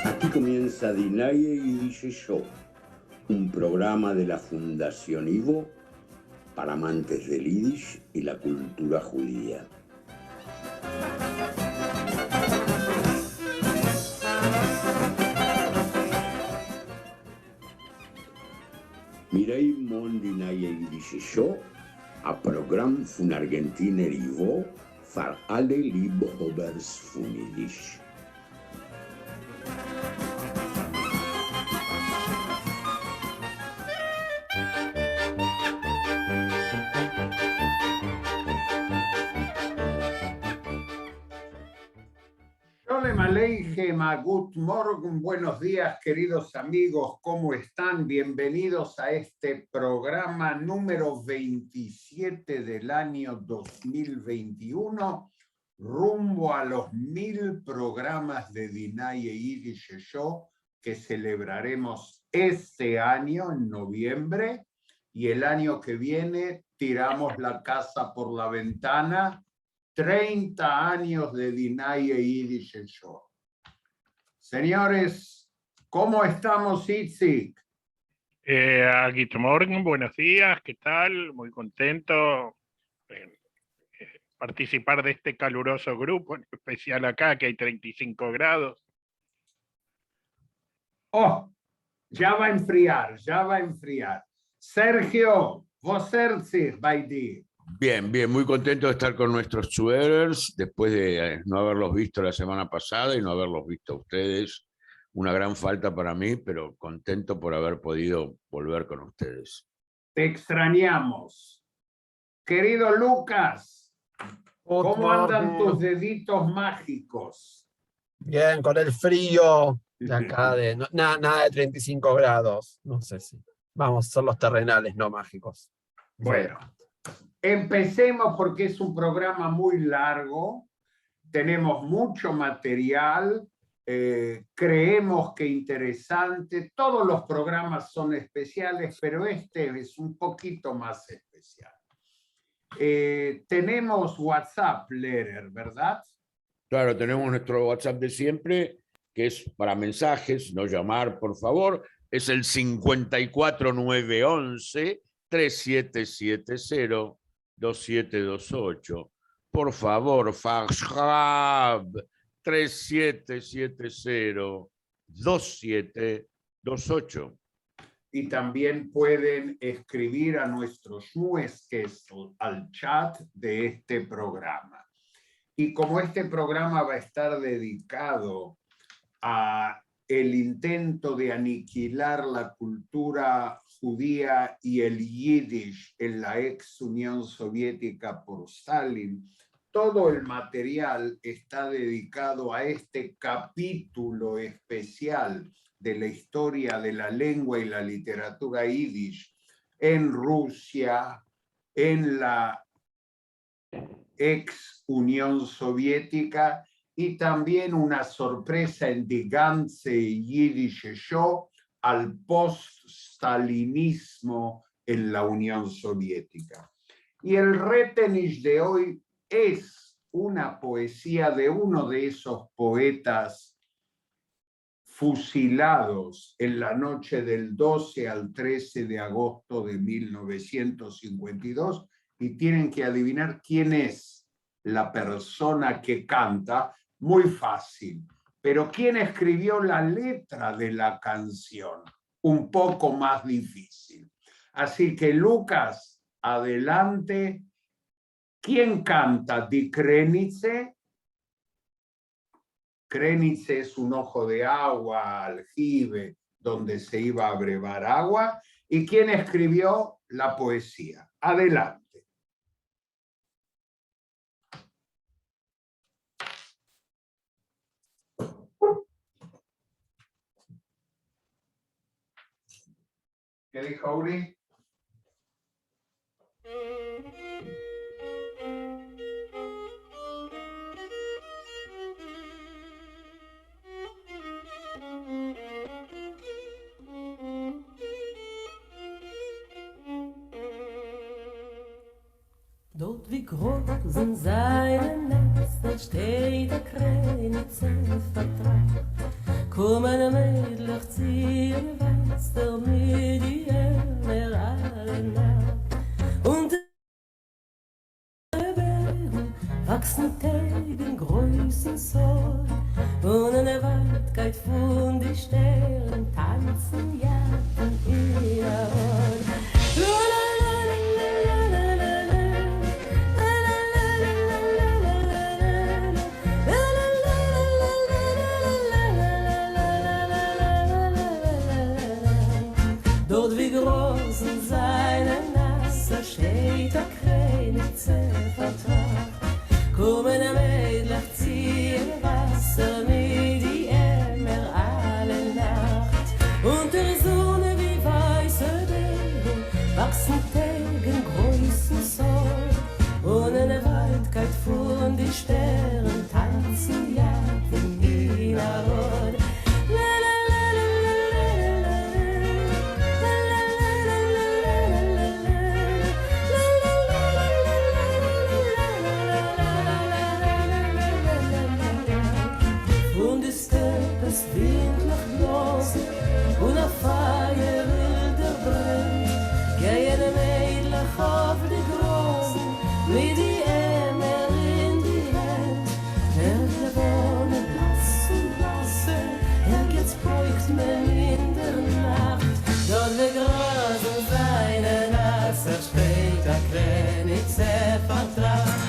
Aquí comienza Dinaye y Dice Yo, un programa de la Fundación Ivo para amantes del Yiddish y la cultura judía. Mirei mon Dinaye y Dice Yo, a Programm von Argentiner Ivo für alle Liebhabers von Yiddish. Sholem Aleichem, Gut Morgen, buenos días queridos amigos, ¿cómo están? Bienvenidos a este programa número 27 del año 2021, rumbo a los 1000 programas de Dinaye Yiddish Show que celebraremos este año en noviembre, y el año que viene tiramos la casa por la ventana. 30 años de Dinaye Yiddish Show. Señores, ¿cómo estamos, Itzik? Guten Morgen, buenos días, ¿qué tal? Muy contento de participar de este caluroso grupo, en especial acá, que hay 35 grados. Oh, ya va a enfriar, ya va a enfriar. Sergio, vos Erzig, by the. Bien, muy contento de estar con nuestros suéteres después de no haberlos visto la semana pasada y no haberlos visto a ustedes. Una gran falta para mí, pero contento por haber podido volver con ustedes. Te extrañamos. Querido Lucas, ¿cómo andan tus deditos mágicos? Bien, con el frío de acá, nada de 35 grados. No sé si. Vamos, son los terrenales, no mágicos. Bueno. Empecemos porque es un programa muy largo, tenemos mucho material, creemos que interesante, todos los programas son especiales, pero este es un poquito más especial. Tenemos WhatsApp, Lehrer, ¿verdad? Claro, tenemos nuestro WhatsApp de siempre, que es para mensajes, no llamar, por favor, es el 54911 3770 2728. Por favor, Fajab 3770 2728. Y también pueden escribir a nuestros muesques al chat de este programa. Y como este programa va a estar dedicado a el intento de aniquilar la cultura judía y el Yiddish en la ex Unión Soviética por Stalin, todo el material está dedicado a este capítulo especial de la historia de la lengua y la literatura Yiddish en Rusia, en la ex Unión Soviética, y también una sorpresa en Die ganze Yiddish Show al post-stalinismo en la Unión Soviética. Y el Retenish de hoy es una poesía de uno de esos poetas fusilados en la noche del 12 al 13 de agosto de 1952, y tienen que adivinar quién es la persona que canta. Muy fácil, pero ¿quién escribió la letra de la canción? Un poco más difícil. Así que, Lucas, adelante. ¿Quién canta Die Krenice? Krenice es un ojo de agua, aljibe, donde se iba a brevar agua. ¿Y quién escribió la poesía? Adelante. ¿Qué dijo Uri? Dort wie großen seinen Nester steht der Krenitze vertracht. Kommen Mädlich ziehen Wester mit ihr alle Nacht. Und Bergen wachsen Tegen Größen soll. Und in der Wald geht von die Sterne tanzen Jacken in der Wald. Dort wie großen seine Nasser steht der Krenitze vertracht. Kommen am Mädlich ziehen Wasser mit die Emmer alle Nacht. Unter der Sonne wie weiße Degen wachsen Tegen Größen soll. Und in der Wald geht von die Sterne tanzen Jacken in der Wald. Es windlich bloßen und auf Feier wilder brennt. Gehen Mädlich auf die Großen mit die Emmer in die Hand. Der Wohnen lassen, geht's beugt man in der Nacht. Dort wir grasen seine Nasser steht der Krenitze vertracht.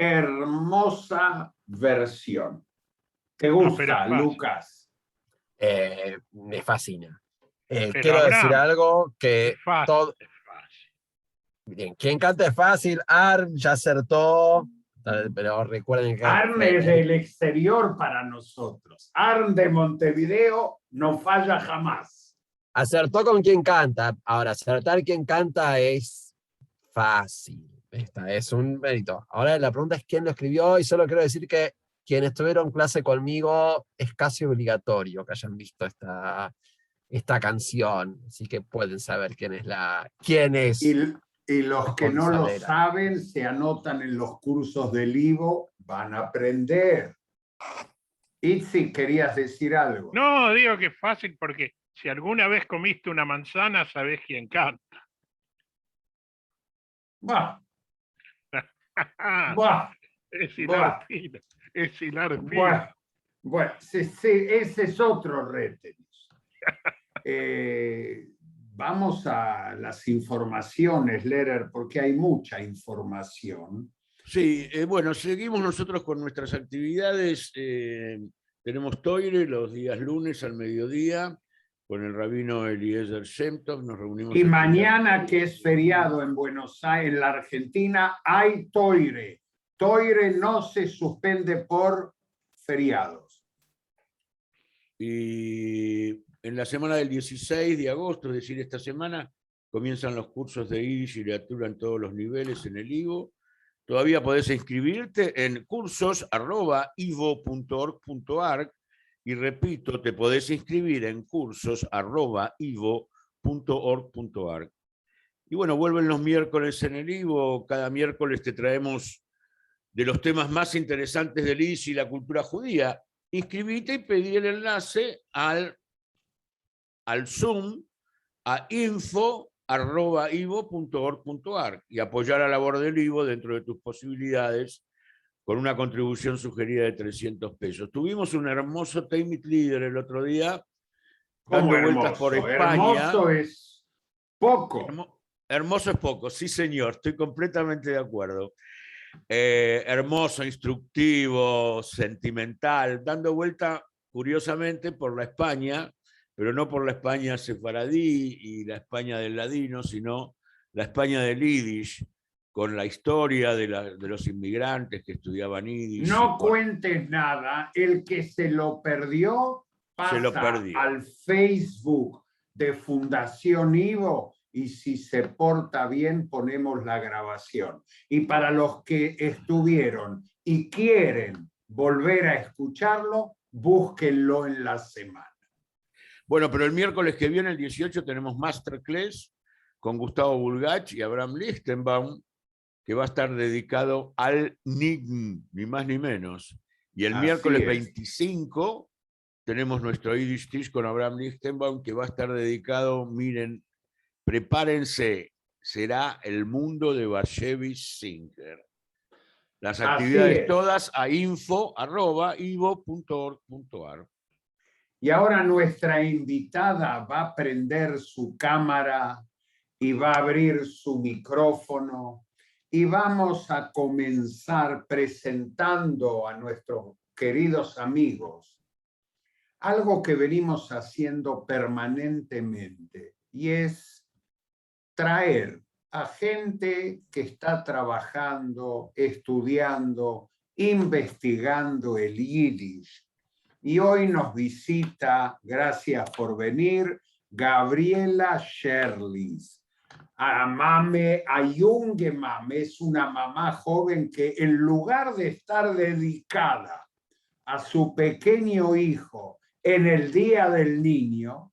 Hermosa versión. ¿Te gusta, Lucas? Me fascina. Pero Quiero decir Abraham, algo que es fácil, todo. es fácil. Bien, quien canta es fácil, Arn ya acertó, pero recuerden que Arn es del exterior para nosotros. Arn de Montevideo no falla jamás. acertó con quien canta. Ahora, acertar quien canta es fácil. Esta es un mérito. Ahora la pregunta es quién lo escribió, y solo quiero decir que quienes tuvieron clase conmigo es casi obligatorio que hayan visto esta canción, así que pueden saber quién es. Y los que no lo saben se anotan en los cursos del Ivo, van a aprender. Itzi, ¿querías decir algo? No, digo que es fácil porque si alguna vez comiste una manzana, sabés quién canta. Bah. Bah. Es hilar fino, es hilar fino. Bah. Bueno, ese es otro Retenis. Vamos a las informaciones, Lehrer, porque hay mucha información. Sí, bueno, seguimos nosotros con nuestras actividades. Tenemos Toire los días lunes al mediodía con el rabino Eliezer Shem Tov. Nos reunimos. Y mañana, que es feriado en Buenos Aires, en la Argentina, hay Toire. Toire no se suspende por feriados. Y en la semana del 16 de agosto, es decir, esta semana, comienzan los cursos de Yiddish y literatura en todos los niveles en el IVO. Todavía podés inscribirte en cursos@ivo.org.ar y repito, te podés inscribir en cursos@ivo.org.ar. Y bueno, vuelven los miércoles en el IVO. Cada miércoles te traemos de los temas más interesantes del Yiddish y la cultura judía. Inscribite y pedí el enlace al Zoom a info@ivo.org.ar y apoyar a la labor del IVO dentro de tus posibilidades con una contribución sugerida de 300 pesos. Tuvimos un hermoso Teimit Líder el otro día, dando vueltas por España. Hermoso es poco. Hermoso es poco, sí señor, estoy completamente de acuerdo. Hermoso, instructivo, sentimental, dando vuelta curiosamente por la España, pero no por la España sefaradí y la España del ladino, sino la España del Yiddish, con la historia de los inmigrantes que estudiaban Yiddish. No cuentes nada, el que se lo perdió pasa al Facebook de Fundación Ivo y si se porta bien ponemos la grabación. Y para los que estuvieron y quieren volver a escucharlo, búsquenlo en la semana. Bueno, pero el miércoles que viene, el 18, tenemos Masterclass con Gustavo Bulgach y Abraham Lichtenbaum, que va a estar dedicado al NIGM, ni más ni menos. Y el miércoles 25 tenemos nuestro Yiddish Tish con Abraham Lichtenbaum, que va a estar dedicado, miren, prepárense, será el mundo de Bashevis Singer. Las actividades todas a info@ivo.org.ar. Y ahora nuestra invitada va a prender su cámara y va a abrir su micrófono y vamos a comenzar presentando a nuestros queridos amigos algo que venimos haciendo permanentemente y es traer a gente que está trabajando, estudiando, investigando el Yiddish. Y hoy nos visita, gracias por venir, Gabriela Sherlis. Mame Ayunge Mame es una mamá joven que en lugar de estar dedicada a su pequeño hijo en el Día del Niño,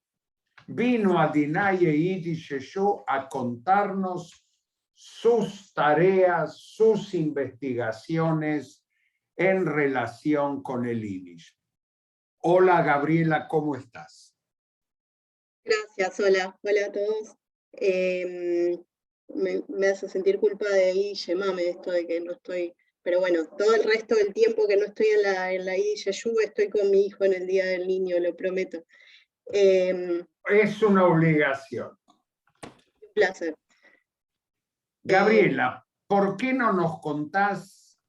vino a Dinaye Yiddish Show a contarnos sus tareas, sus investigaciones en relación con el Yiddish. Hola Gabriela, ¿cómo estás? Gracias, hola a todos. Me hace sentir culpa de Yiddish Mame esto de que no estoy, pero bueno, todo el resto del tiempo que no estoy en la Yiddish Yeshuva estoy con mi hijo en el Día del Niño, lo prometo. Es una obligación. Un placer. Gabriela, ¿por qué no nos contás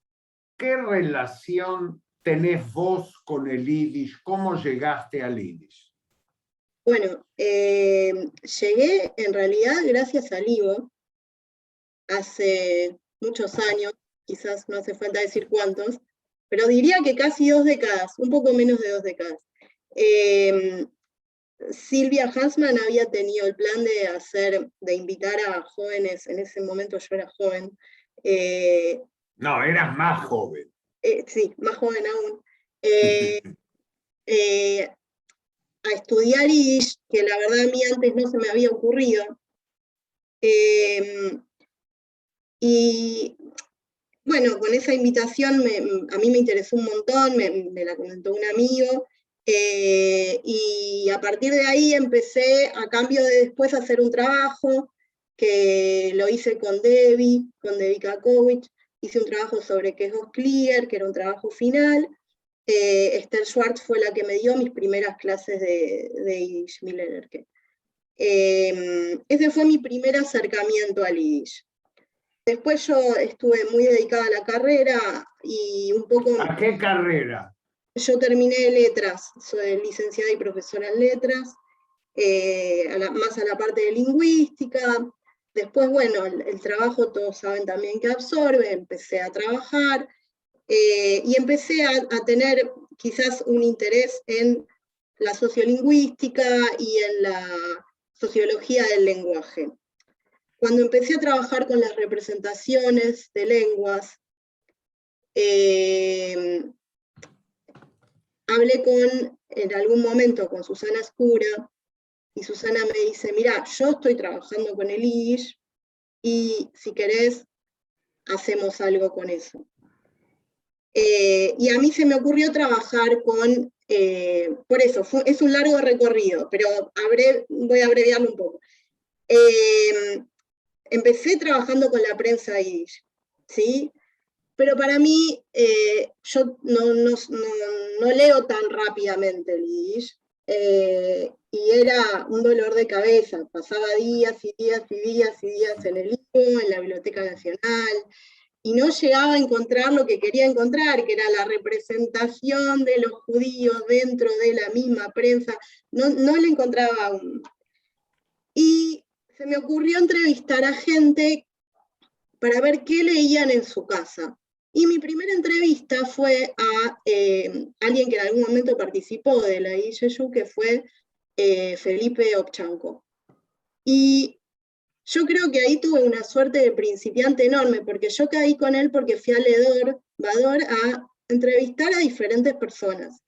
qué relación tenés vos con el Yiddish? ¿Cómo llegaste al Yiddish? Bueno, llegué en realidad gracias al IVO, hace muchos años, quizás no hace falta decir cuántos, pero diría que casi 2 décadas, un poco menos de 2 décadas. Silvia Hansman había tenido el plan de invitar a jóvenes, en ese momento yo era joven. No, eras más joven. Sí, más joven aún. A estudiar Yiddish, que la verdad a mí antes no se me había ocurrido. Y bueno, con esa invitación a mí me interesó un montón, me la comentó un amigo, y a partir de ahí empecé, a cambio de después hacer un trabajo, que lo hice con Debbie Kakowicz, hice un trabajo sobre Kesvos Clear, que era un trabajo final, Esther Schwartz fue la que me dio mis primeras clases de Yiddish, Millenerke. Ese fue mi primer acercamiento al Yiddish. Después yo estuve muy dedicada a la carrera y un poco... ¿A qué carrera? Yo terminé letras, soy licenciada y profesora en letras, más a la parte de lingüística. Después, bueno, el trabajo todos saben también que absorbe, empecé a trabajar y empecé a tener quizás un interés en la sociolingüística y en la sociología del lenguaje. Cuando empecé a trabajar con las representaciones de lenguas, hablé en algún momento con Susana Escura, y Susana me dice, mira, yo estoy trabajando con el Yiddish, y si querés, hacemos algo con eso. Y a mí se me ocurrió trabajar con, por eso, es un largo recorrido, pero voy a abreviarlo un poco. Empecé trabajando con la prensa Yiddish, ¿sí? Pero para mí, yo no leo tan rápidamente el Yiddish, y era un dolor de cabeza. Pasaba días y días y días y días en el libro, en la Biblioteca Nacional, y no llegaba a encontrar lo que quería encontrar, que era la representación de los judíos dentro de la misma prensa. No le encontraba aún. Y se me ocurrió entrevistar a gente para ver qué leían en su casa. Y mi primera entrevista fue a alguien que en algún momento participó de la IYU, que fue Felipe Ovchanko. Y yo creo que ahí tuve una suerte de principiante enorme, porque yo caí con él porque fui a Bador a entrevistar a diferentes personas.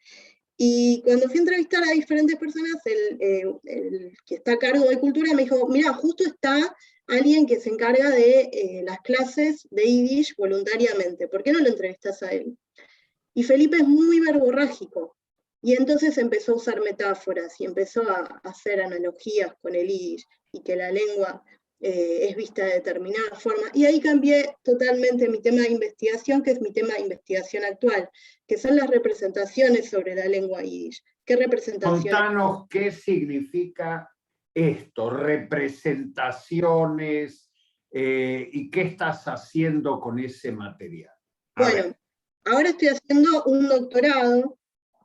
Y cuando fui a entrevistar a diferentes personas, el que está a cargo de cultura me dijo, mira, justo está alguien que se encarga de las clases de Yiddish voluntariamente, ¿por qué no lo entrevistas a él? Y Felipe es muy verborrágico, y entonces empezó a usar metáforas, y empezó a hacer analogías con el Yiddish, y que la lengua es vista de determinada forma, y ahí cambié totalmente mi tema de investigación, que es mi tema de investigación actual, que son las representaciones sobre la lengua Yiddish. ¿Qué representaciones? Contanos qué significa esto, representaciones, y qué estás haciendo con ese material. Bueno, ahora estoy haciendo un doctorado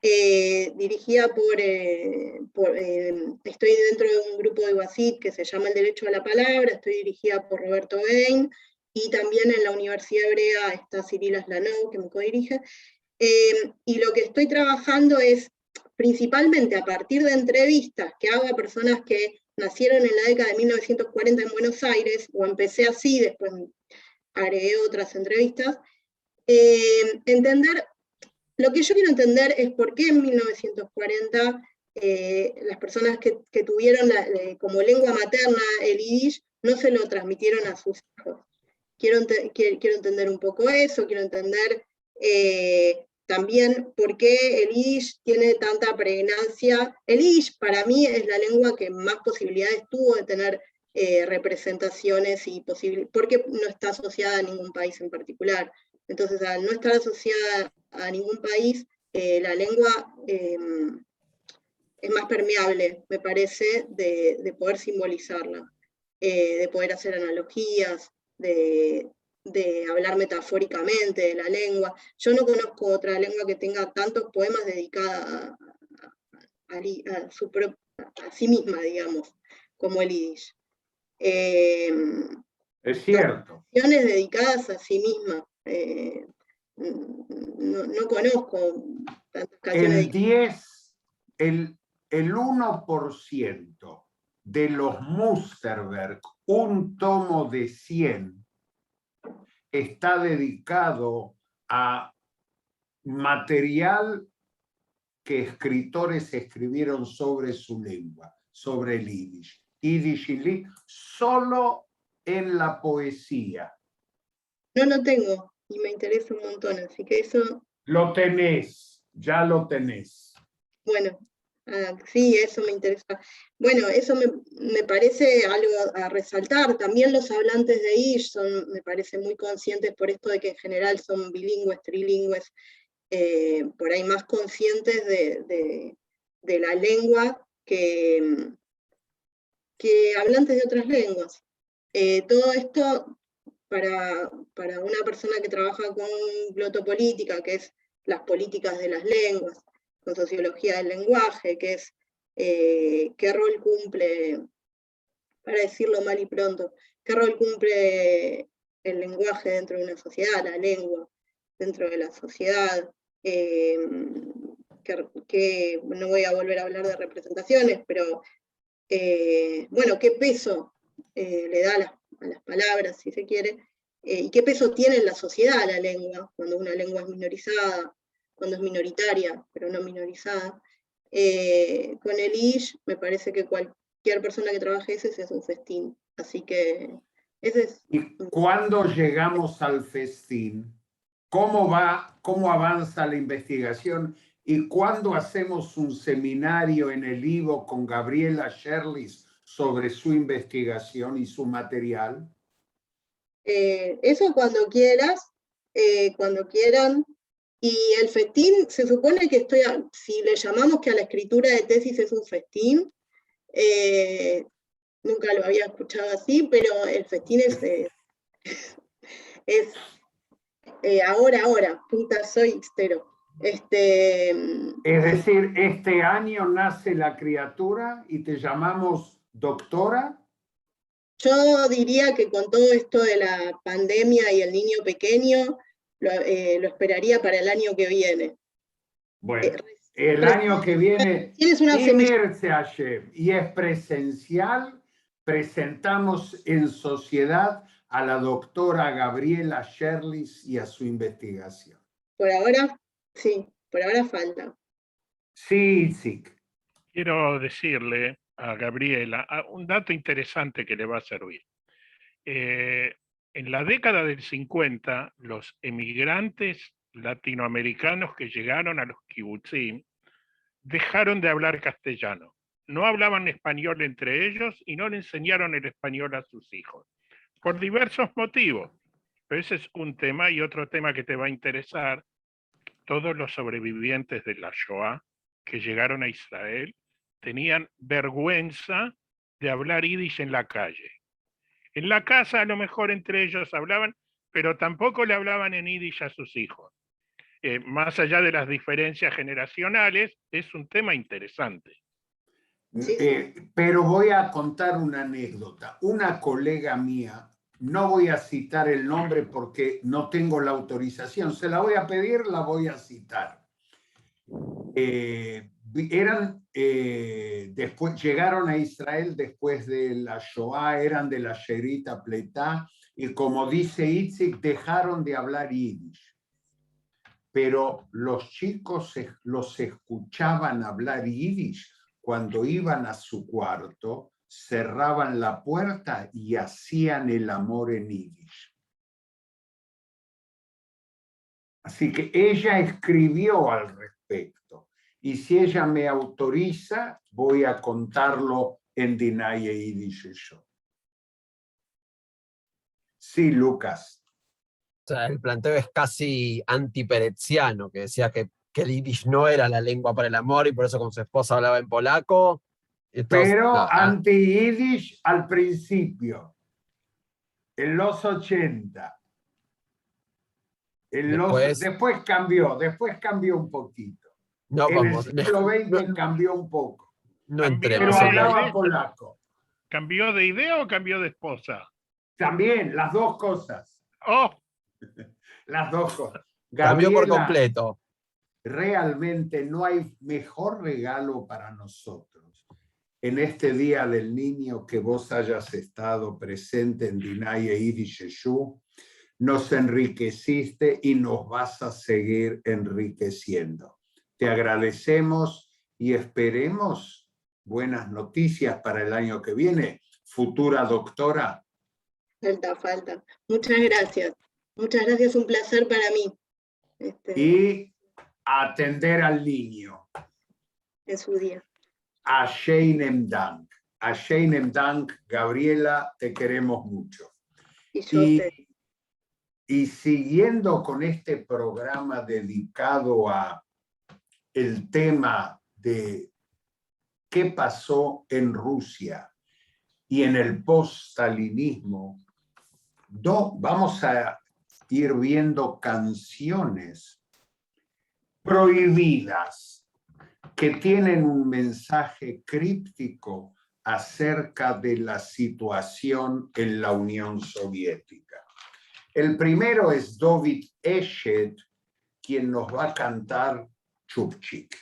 dirigida estoy dentro de un grupo de UASIT que se llama El Derecho a la Palabra, estoy dirigida por Roberto Bain, y también en la Universidad Hebrea está Cyril Aslanov, que me codirige, y lo que estoy trabajando es principalmente a partir de entrevistas que hago a personas que nacieron en la década de 1940 en Buenos Aires, o empecé así, después agregué otras entrevistas, lo que yo quiero entender es por qué en 1940 las personas que tuvieron como lengua materna el Yiddish no se lo transmitieron a sus hijos. Quiero entender un poco eso, quiero entender también por qué el Yiddish tiene tanta pregnancia. El Yiddish para mí es la lengua que más posibilidades tuvo de tener representaciones y porque no está asociada a ningún país en particular. Entonces, al no estar asociada a ningún país, la lengua es más permeable, me parece, de poder simbolizarla, de poder hacer analogías, de hablar metafóricamente de la lengua. Yo no conozco otra lengua que tenga tantos poemas dedicados a sí misma, digamos, como el Yiddish. Es cierto. Canciones dedicadas a sí misma. No conozco tantas canciones. El 1% de los Musterberg, un tomo de 100, está dedicado a material que escritores escribieron sobre su lengua, sobre el Yiddish. Yiddish y Lit, solo en la poesía. No lo tengo y me interesa un montón, así que eso... Lo tenés, ya lo tenés. Bueno, sí, eso me interesa. Bueno, eso me parece algo a resaltar. También los hablantes de Yiddish me parece muy conscientes por esto de que en general son bilingües, trilingües, por ahí más conscientes de la lengua que hablantes de otras lenguas. Todo esto para una persona que trabaja con glotopolítica, que es las políticas de las lenguas, con sociología del lenguaje, que es qué rol cumple, para decirlo mal y pronto, qué rol cumple el lenguaje dentro de una sociedad, la lengua dentro de la sociedad, que no voy a volver a hablar de representaciones, pero bueno, qué peso le da a las palabras, si se quiere, y qué peso tiene en la sociedad la lengua, cuando una lengua es minorizada, cuando es minoritaria, pero no minorizada. Con el Yiddish me parece que cualquier persona que trabaje ese es un festín, así que ese es... ¿Y cuándo llegamos al festín? ¿Cómo avanza la investigación? ¿Y cuándo hacemos un seminario en el IVO con Gabriela Sherlis sobre su investigación y su material? Eso cuando quieras, cuando quieran. Y el festín, se supone que si le llamamos que a la escritura de tesis es un festín, nunca lo había escuchado así, pero el festín es ahora, puta soy xtero. Es decir, este año nace la criatura y te llamamos doctora. Yo diría que con todo esto de la pandemia y el niño pequeño, lo esperaría para el año que viene. Bueno, el año que viene, y es presencial, presentamos en sociedad a la doctora Gabriela Sherlis y a su investigación. Por ahora, sí, por ahora falta. Sí, sí. Quiero decirle a Gabriela un dato interesante que le va a servir. En la década del 50, los emigrantes latinoamericanos que llegaron a los kibutzim dejaron de hablar castellano. No hablaban español entre ellos y no le enseñaron el español a sus hijos, por diversos motivos. Pero ese es un tema, y otro tema que te va a interesar: todos los sobrevivientes de la Shoah que llegaron a Israel tenían vergüenza de hablar yiddish en la calle. En la casa a lo mejor entre ellos hablaban, pero tampoco le hablaban en yiddish a sus hijos. Más allá de las diferencias generacionales, es un tema interesante. Pero voy a contar una anécdota. Una colega mía, no voy a citar el nombre porque no tengo la autorización, se la voy a pedir, la voy a citar. Después llegaron a Israel después de la Shoah, eran de la Sherita Pletá, y como dice Itzik, dejaron de hablar yiddish. Pero los chicos los escuchaban hablar yiddish cuando iban a su cuarto, cerraban la puerta y hacían el amor en yiddish. Así que ella escribió al respecto. Y si ella me autoriza, voy a contarlo en Dinaye Yiddish Show. Sí, Lucas. O sea, el planteo es casi antiperetziano, que decía que el yiddish no era la lengua para el amor y por eso con su esposa hablaba en polaco. Entonces, pero anti-Yiddish al principio, en los 80. Después cambió un poquito. No, en vamos, el siglo XX cambió un poco. No entremos. Pero hablaba polaco. ¿Cambió de idea o cambió de esposa? También, las dos cosas. ¡Oh! Las dos cosas. Cambió por Gabriela, completo. Realmente no hay mejor regalo para nosotros en este Día del Niño que vos hayas estado presente en Dinaye Yiddish Show. Nos enriqueciste y nos vas a seguir enriqueciendo. Te agradecemos y esperemos buenas noticias para el año que viene. Futura doctora. Falta. Muchas gracias. Muchas gracias, un placer para mí. Y atender al niño. En su día. A Sheinem Dank. A Sheinem Dank, Gabriela, te queremos mucho. Y yo Y siguiendo con este programa dedicado a el tema de qué pasó en Rusia y en el post-stalinismo, vamos a ir viendo canciones prohibidas que tienen un mensaje críptico acerca de la situación en la Unión Soviética. El primero es David Eshet, quien nos va a cantar Chupchik.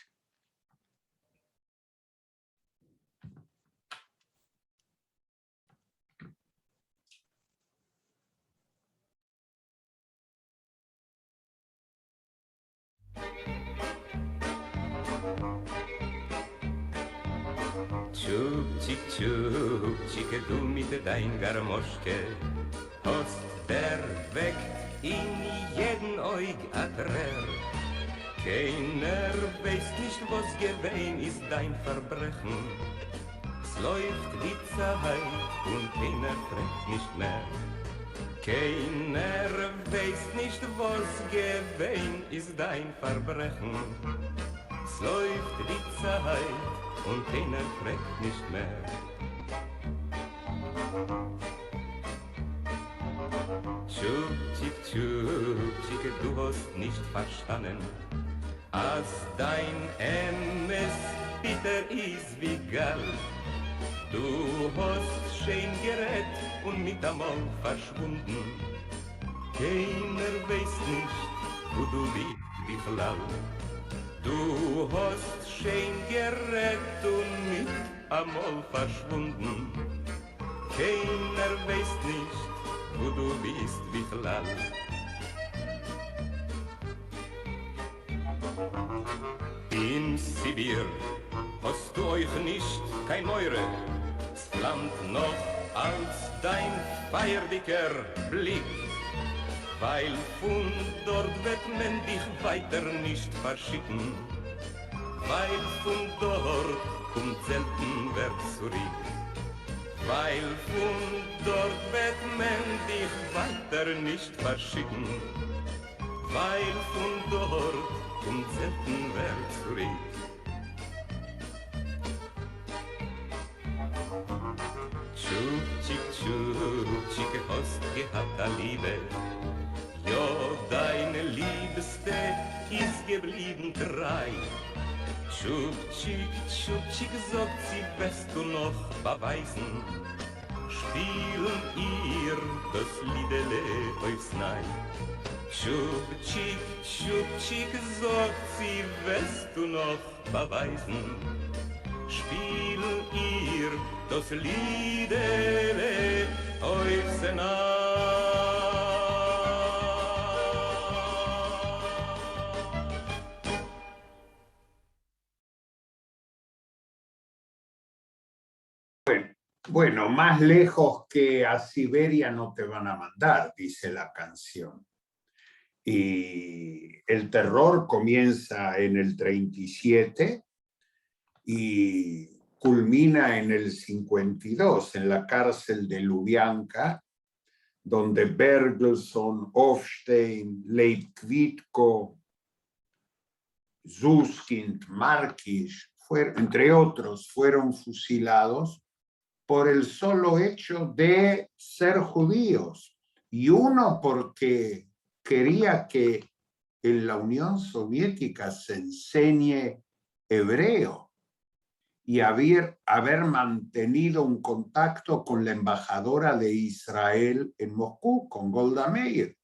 Chupchik, Chupchik, du mit dein Garmoschke hast erweckt in jeden Eug a Träer. Keiner weiß nicht, was gewesen ist dein Verbrechen. Es läuft die Zeit und keiner fragt nicht mehr. Keiner weiß nicht, was gewesen ist dein Verbrechen. Es läuft die Zeit und keiner fragt nicht mehr. Chupchik, Chupchik, du hast nicht verstanden, als dein Emes bitter ist wie Gall. Du hast schön gerät und mit einmal verschwunden. Keiner weiß nicht, wo du bist, wie Flall. Du hast schön gerät und mit einmal verschwunden. Keiner weiß nicht, wo du bist, wie Flall. In Sibir hast du euch nicht kein Meure, es flammt noch als dein feierdicker Blick, weil von dort wird man dich weiter nicht verschicken, weil von dort kommt selten wer zurück, weil von dort wird man dich weiter nicht verschicken, weil von dort kommt selten wer zurück. Chupchik, Chupchik, hast gehabt a Liebe, ja, deine Liebste ist geblieben treu. Chupchik, Chupchik, sagt sie, wirst du noch beweisen, spielen ihr das Liedele aufs Nein. Chupchik, Chupchik, sagt sie, wirst du noch beweisen, spielen ihr das Liedele aufs Nein. Bueno, más lejos que a Siberia no te van a mandar, dice la canción. Y el terror comienza en el 37 y culmina en el 52, en la cárcel de Lubyanka, donde Bergelson, Hofstein, Leib Kvitko, Suskind, Markish, entre otros, fueron fusilados por el solo hecho de ser judíos, y uno porque quería que en la Unión Soviética se enseñe hebreo y haber mantenido un contacto con la embajadora de Israel en Moscú, con Golda Meir.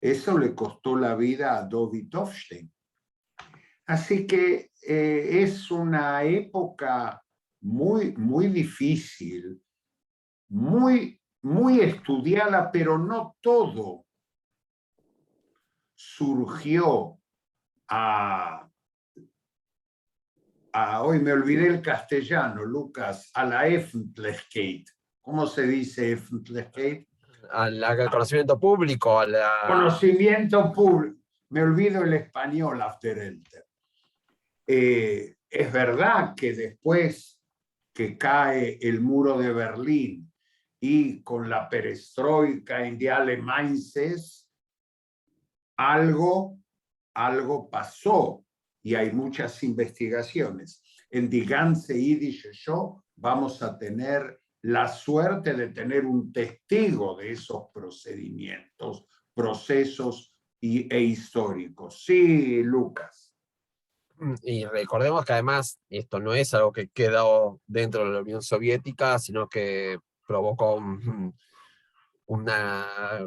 Eso le costó la vida a David Hofstein. Así que es una época muy difícil, muy estudiada, pero no todo surgió hoy me olvidé el castellano, Lucas, a la Öffentlichkeit. ¿Cómo se dice Öffentlichkeit? Al conocimiento público, a la... Conocimiento público. Me olvido el español, after Elter. Es verdad que después que cae el muro de Berlín y con la perestroika en Die Allemeinses, algo pasó y hay muchas investigaciones. En Die ganze Yidische Show vamos a tener la suerte de tener un testigo de esos procedimientos, procesos e históricos. Sí, Lucas. Y recordemos que además esto no es algo que quedó dentro de la Unión Soviética, sino que provocó una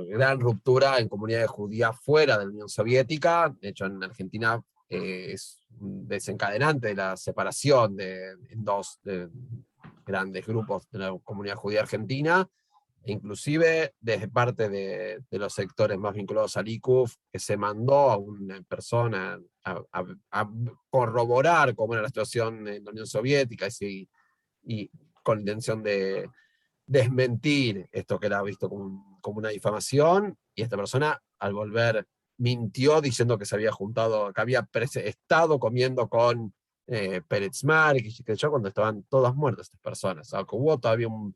gran ruptura en comunidades judías fuera de la Unión Soviética. De hecho, en Argentina es un desencadenante de la separación en dos grandes grupos de la comunidad judía argentina, e inclusive desde parte de los sectores más vinculados al ICUF, que se mandó a una persona a corroborar cómo era la situación en la Unión Soviética y con la intención de desmentir esto que era visto como una difamación, y esta persona al volver mintió diciendo que se había juntado, que había estado comiendo con Peretz Mark y yo cuando estaban todas muertas estas personas. O sea, que hubo todavía un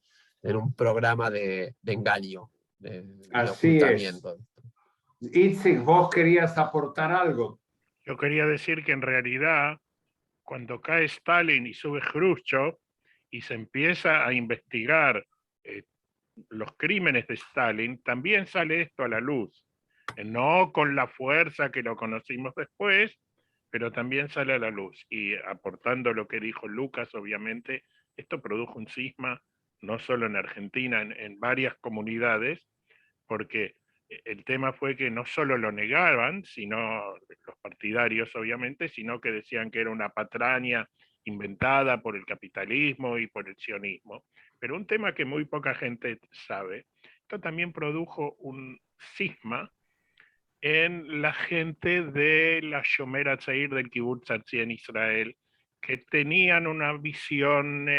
programa de engaño, de Así ocultamiento. Es. Itzik, vos querías aportar algo. Yo quería decir que en realidad, cuando cae Stalin y sube Khrushchev y se empieza a investigar los crímenes de Stalin, también sale esto a la luz. No con la fuerza que lo conocimos después, pero también sale a la luz. Y aportando lo que dijo Lucas, obviamente, esto produjo un cisma, no solo en Argentina, en varias comunidades, porque el tema fue que no solo lo negaban, sino los partidarios, obviamente, sino que decían que era una patraña inventada por el capitalismo y por el sionismo. Pero un tema que muy poca gente sabe, esto también produjo un cisma en la gente de la Shomer HaTzair del Kibbutz Artzi en Israel, que tenían una visión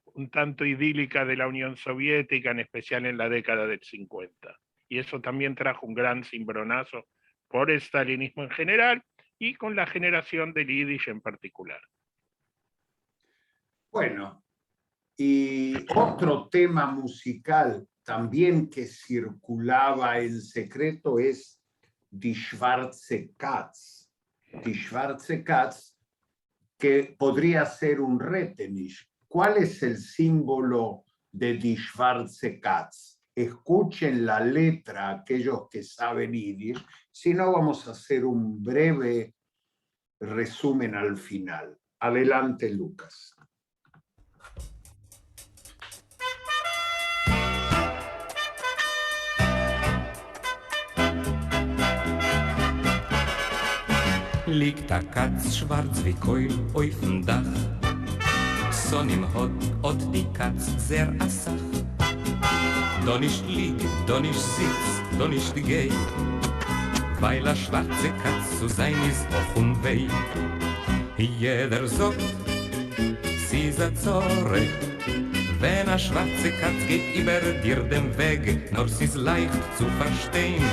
un tanto idílica de la Unión Soviética, en especial en la década del 50. Y eso también trajo un gran cimbronazo por el stalinismo en general y con la generación del Yiddish en particular. Bueno, y otro tema musical también que circulaba en secreto es Die Schwarze Katz. Die Schwarze Katz, que podría ser un Retenish. ¿Cuál es el símbolo de Die Schwarze Katz? Escuchen la letra aquellos que saben Yiddish, si no vamos a hacer un breve resumen al final. Adelante, Lucas. Liegt a Katz schwarz wie Keul auf'm Dach. Sonnim hat die Katz sehr assach. Da nicht lieg, da nicht sitz, da nicht geh, weil a schwarze Katz zu sein ist auch unweh. Jeder sagt, sie ist a Zorre, wenn a schwarze Katz geht über dir den Weg, nur sie ist leicht zu verstehen.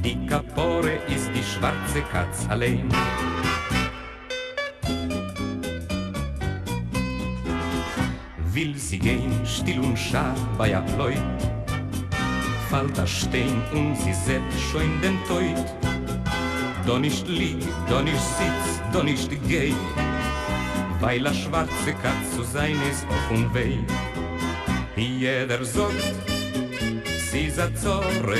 Die Kapore ist die schwarze Katz allein. Will sie gehen, still und schar bei a Pleut, fällt a Stein und sie setzt schon den Teut. Da nicht lieg, da nicht sitz, da nicht geh, weil a schwarze Katz zu sein ist auch unweh. Jeder sagt, sie ist a Zorre,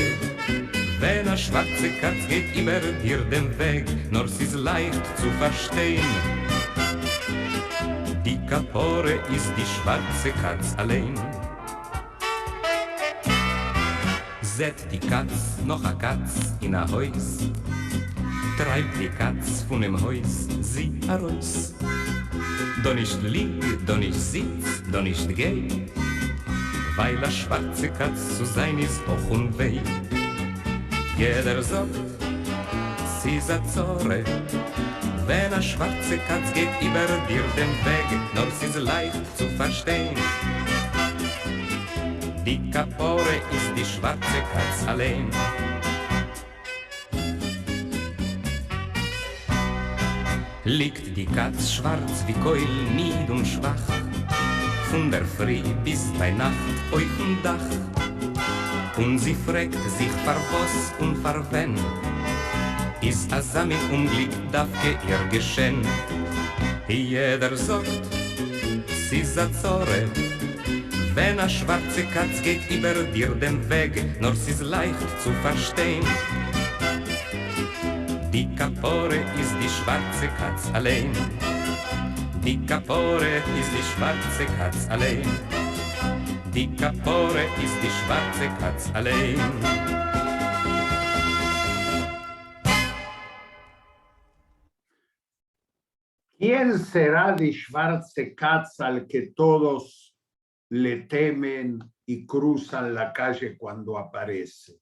wenn a schwarze Katz geht über dir den Weg, nur sie ist leicht zu verstehen. Die Kapore ist die schwarze Katz allein. Zet die Katz noch a Katz in a Haus, treibt die Katz von dem Haus sie heraus. Da nicht lieg, da nicht sitz, da nicht geh, weil a schwarze Katz zu sein ist auch unweh. Jeder sagt, sie ist a Zorre, wenn a schwarze Katz geht über dir den Weg, nur sie ist leicht zu verstehen. Die Kapore ist die schwarze Katz allein. Liegt die Katz schwarz wie Keul, nied und schwach, von der Früh bis bei Nacht auf dem Dach. Und sie fragt sich was und wenn. Ist Asami Unglück dafke ihr Geschenk. Jeder sagt, sie ist a Zore. Wenn a schwarze Katz geht über dir den Weg, nur sie ist leicht zu verstehen. Die Kapore ist die schwarze Katz allein. Die Kapore ist die schwarze Katz allein. Die Kapore ist die schwarze Katz allein. ¿Quién será die schwarze Katz al que todos le temen y cruzan la calle cuando aparece?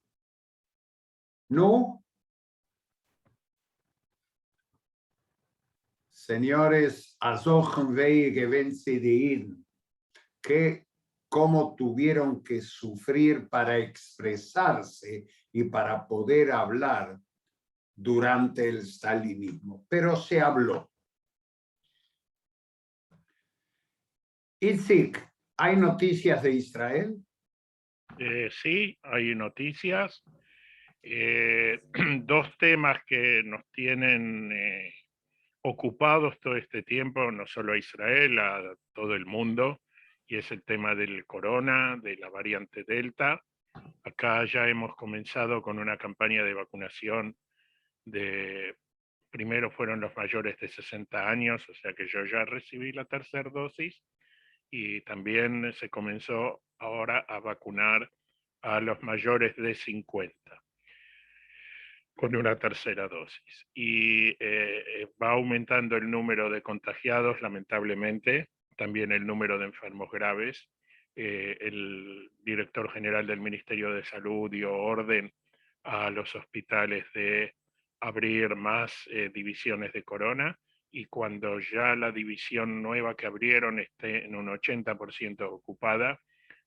¿No? Señores, azochen wege wenn sie diin, que cómo tuvieron que sufrir para expresarse y para poder hablar durante el stalinismo, pero se habló. Itzik, ¿hay noticias de Israel? Sí, hay noticias. Dos temas que nos tienen ocupados todo este tiempo, no solo a Israel, a todo el mundo, y es el tema del corona, de la variante Delta. Acá ya hemos comenzado con una campaña de vacunación primero fueron los mayores de 60 años, o sea que yo ya recibí la tercera dosis, y también se comenzó ahora a vacunar a los mayores de 50 con una tercera dosis. Y va aumentando el número de contagiados, lamentablemente, también el número de enfermos graves. El director general del Ministerio de Salud dio orden a los hospitales de abrir más divisiones de corona, y cuando ya la división nueva que abrieron esté en un 80% ocupada,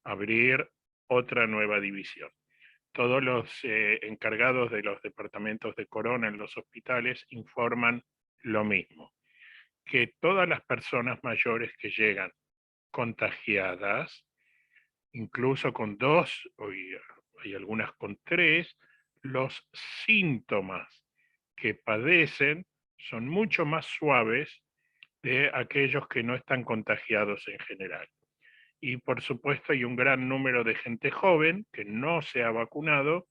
abrir otra nueva división. Todos los encargados de los departamentos de corona en los hospitales informan lo mismo, que todas las personas mayores que llegan contagiadas, incluso con 2, y algunas con 3, los síntomas que padecen son mucho más suaves de aquellos que no están contagiados en general. Y por supuesto hay un gran número de gente joven que no se ha vacunado,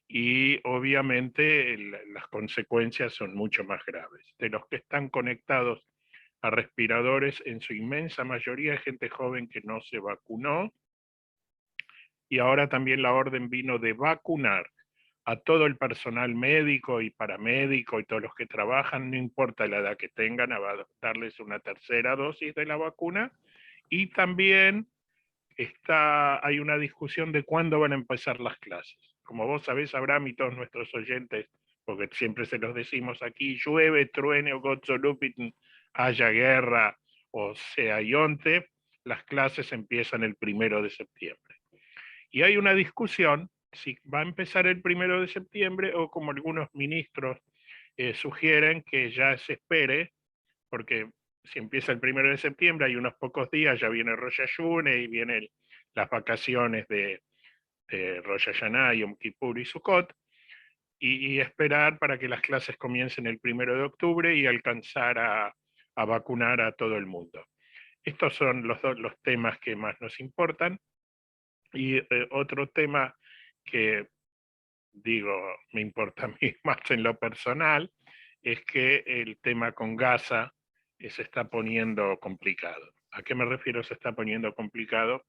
y obviamente las consecuencias son mucho más graves. De los que están conectados a respiradores, en su inmensa mayoría hay gente joven que no se vacunó, y ahora también la orden vino de vacunar a todo el personal médico y paramédico y todos los que trabajan, no importa la edad que tengan, a darles una tercera dosis de la vacuna. Y también hay una discusión de cuándo van a empezar las clases. Como vos sabés, Abraham, y todos nuestros oyentes, porque siempre se los decimos aquí, llueve, truene o gotzolupit, haya guerra o sea yonte, las clases empiezan el 1 de septiembre. Y hay una discusión si va a empezar el 1 de septiembre o, como algunos ministros sugieren, que ya se espere, porque si empieza el 1 de septiembre hay unos pocos días, ya viene Rosh Hashanah y vienen las vacaciones de Rosh Hashanah, Yom Kippur y Sukkot, y esperar para que las clases comiencen el 1 de octubre y alcanzar a vacunar a todo el mundo. Estos son los temas que más nos importan. Y otro tema que, me importa a mí más en lo personal, es que el tema con Gaza se está poniendo complicado. ¿A qué me refiero se está poniendo complicado?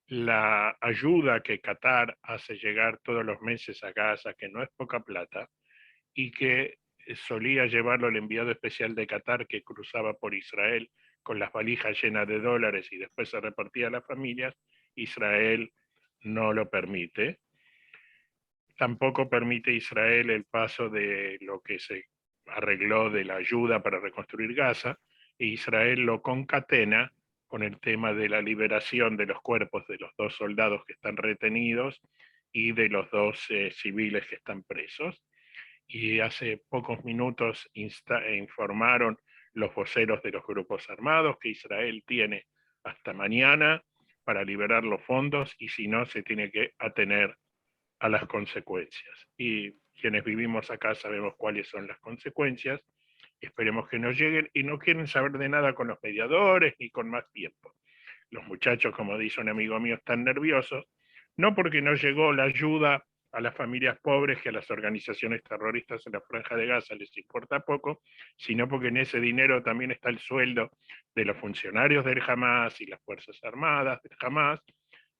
La ayuda que Qatar hace llegar todos los meses a Gaza, que no es poca plata, y que solía llevarlo el enviado especial de Qatar, que cruzaba por Israel con las valijas llenas de dólares y después se repartía a las familias, Israel no lo permite. Tampoco permite Israel el paso de lo que se arregló de la ayuda para reconstruir Gaza, e Israel lo concatena con el tema de la liberación de los cuerpos de los 2 soldados que están retenidos y de los 2 civiles que están presos. Y hace pocos minutos informaron los voceros de los grupos armados que Israel tiene hasta mañana para liberar los fondos, y si no, se tiene que atener a las consecuencias. Y quienes vivimos acá sabemos cuáles son las consecuencias. Esperemos que no lleguen y no quieren saber de nada con los mediadores ni con más tiempo. Los muchachos, como dice un amigo mío, están nerviosos, no porque no llegó la ayuda a las familias pobres, que a las organizaciones terroristas en la Franja de Gaza les importa poco, sino porque en ese dinero también está el sueldo de los funcionarios del Hamas y las Fuerzas Armadas del Hamas,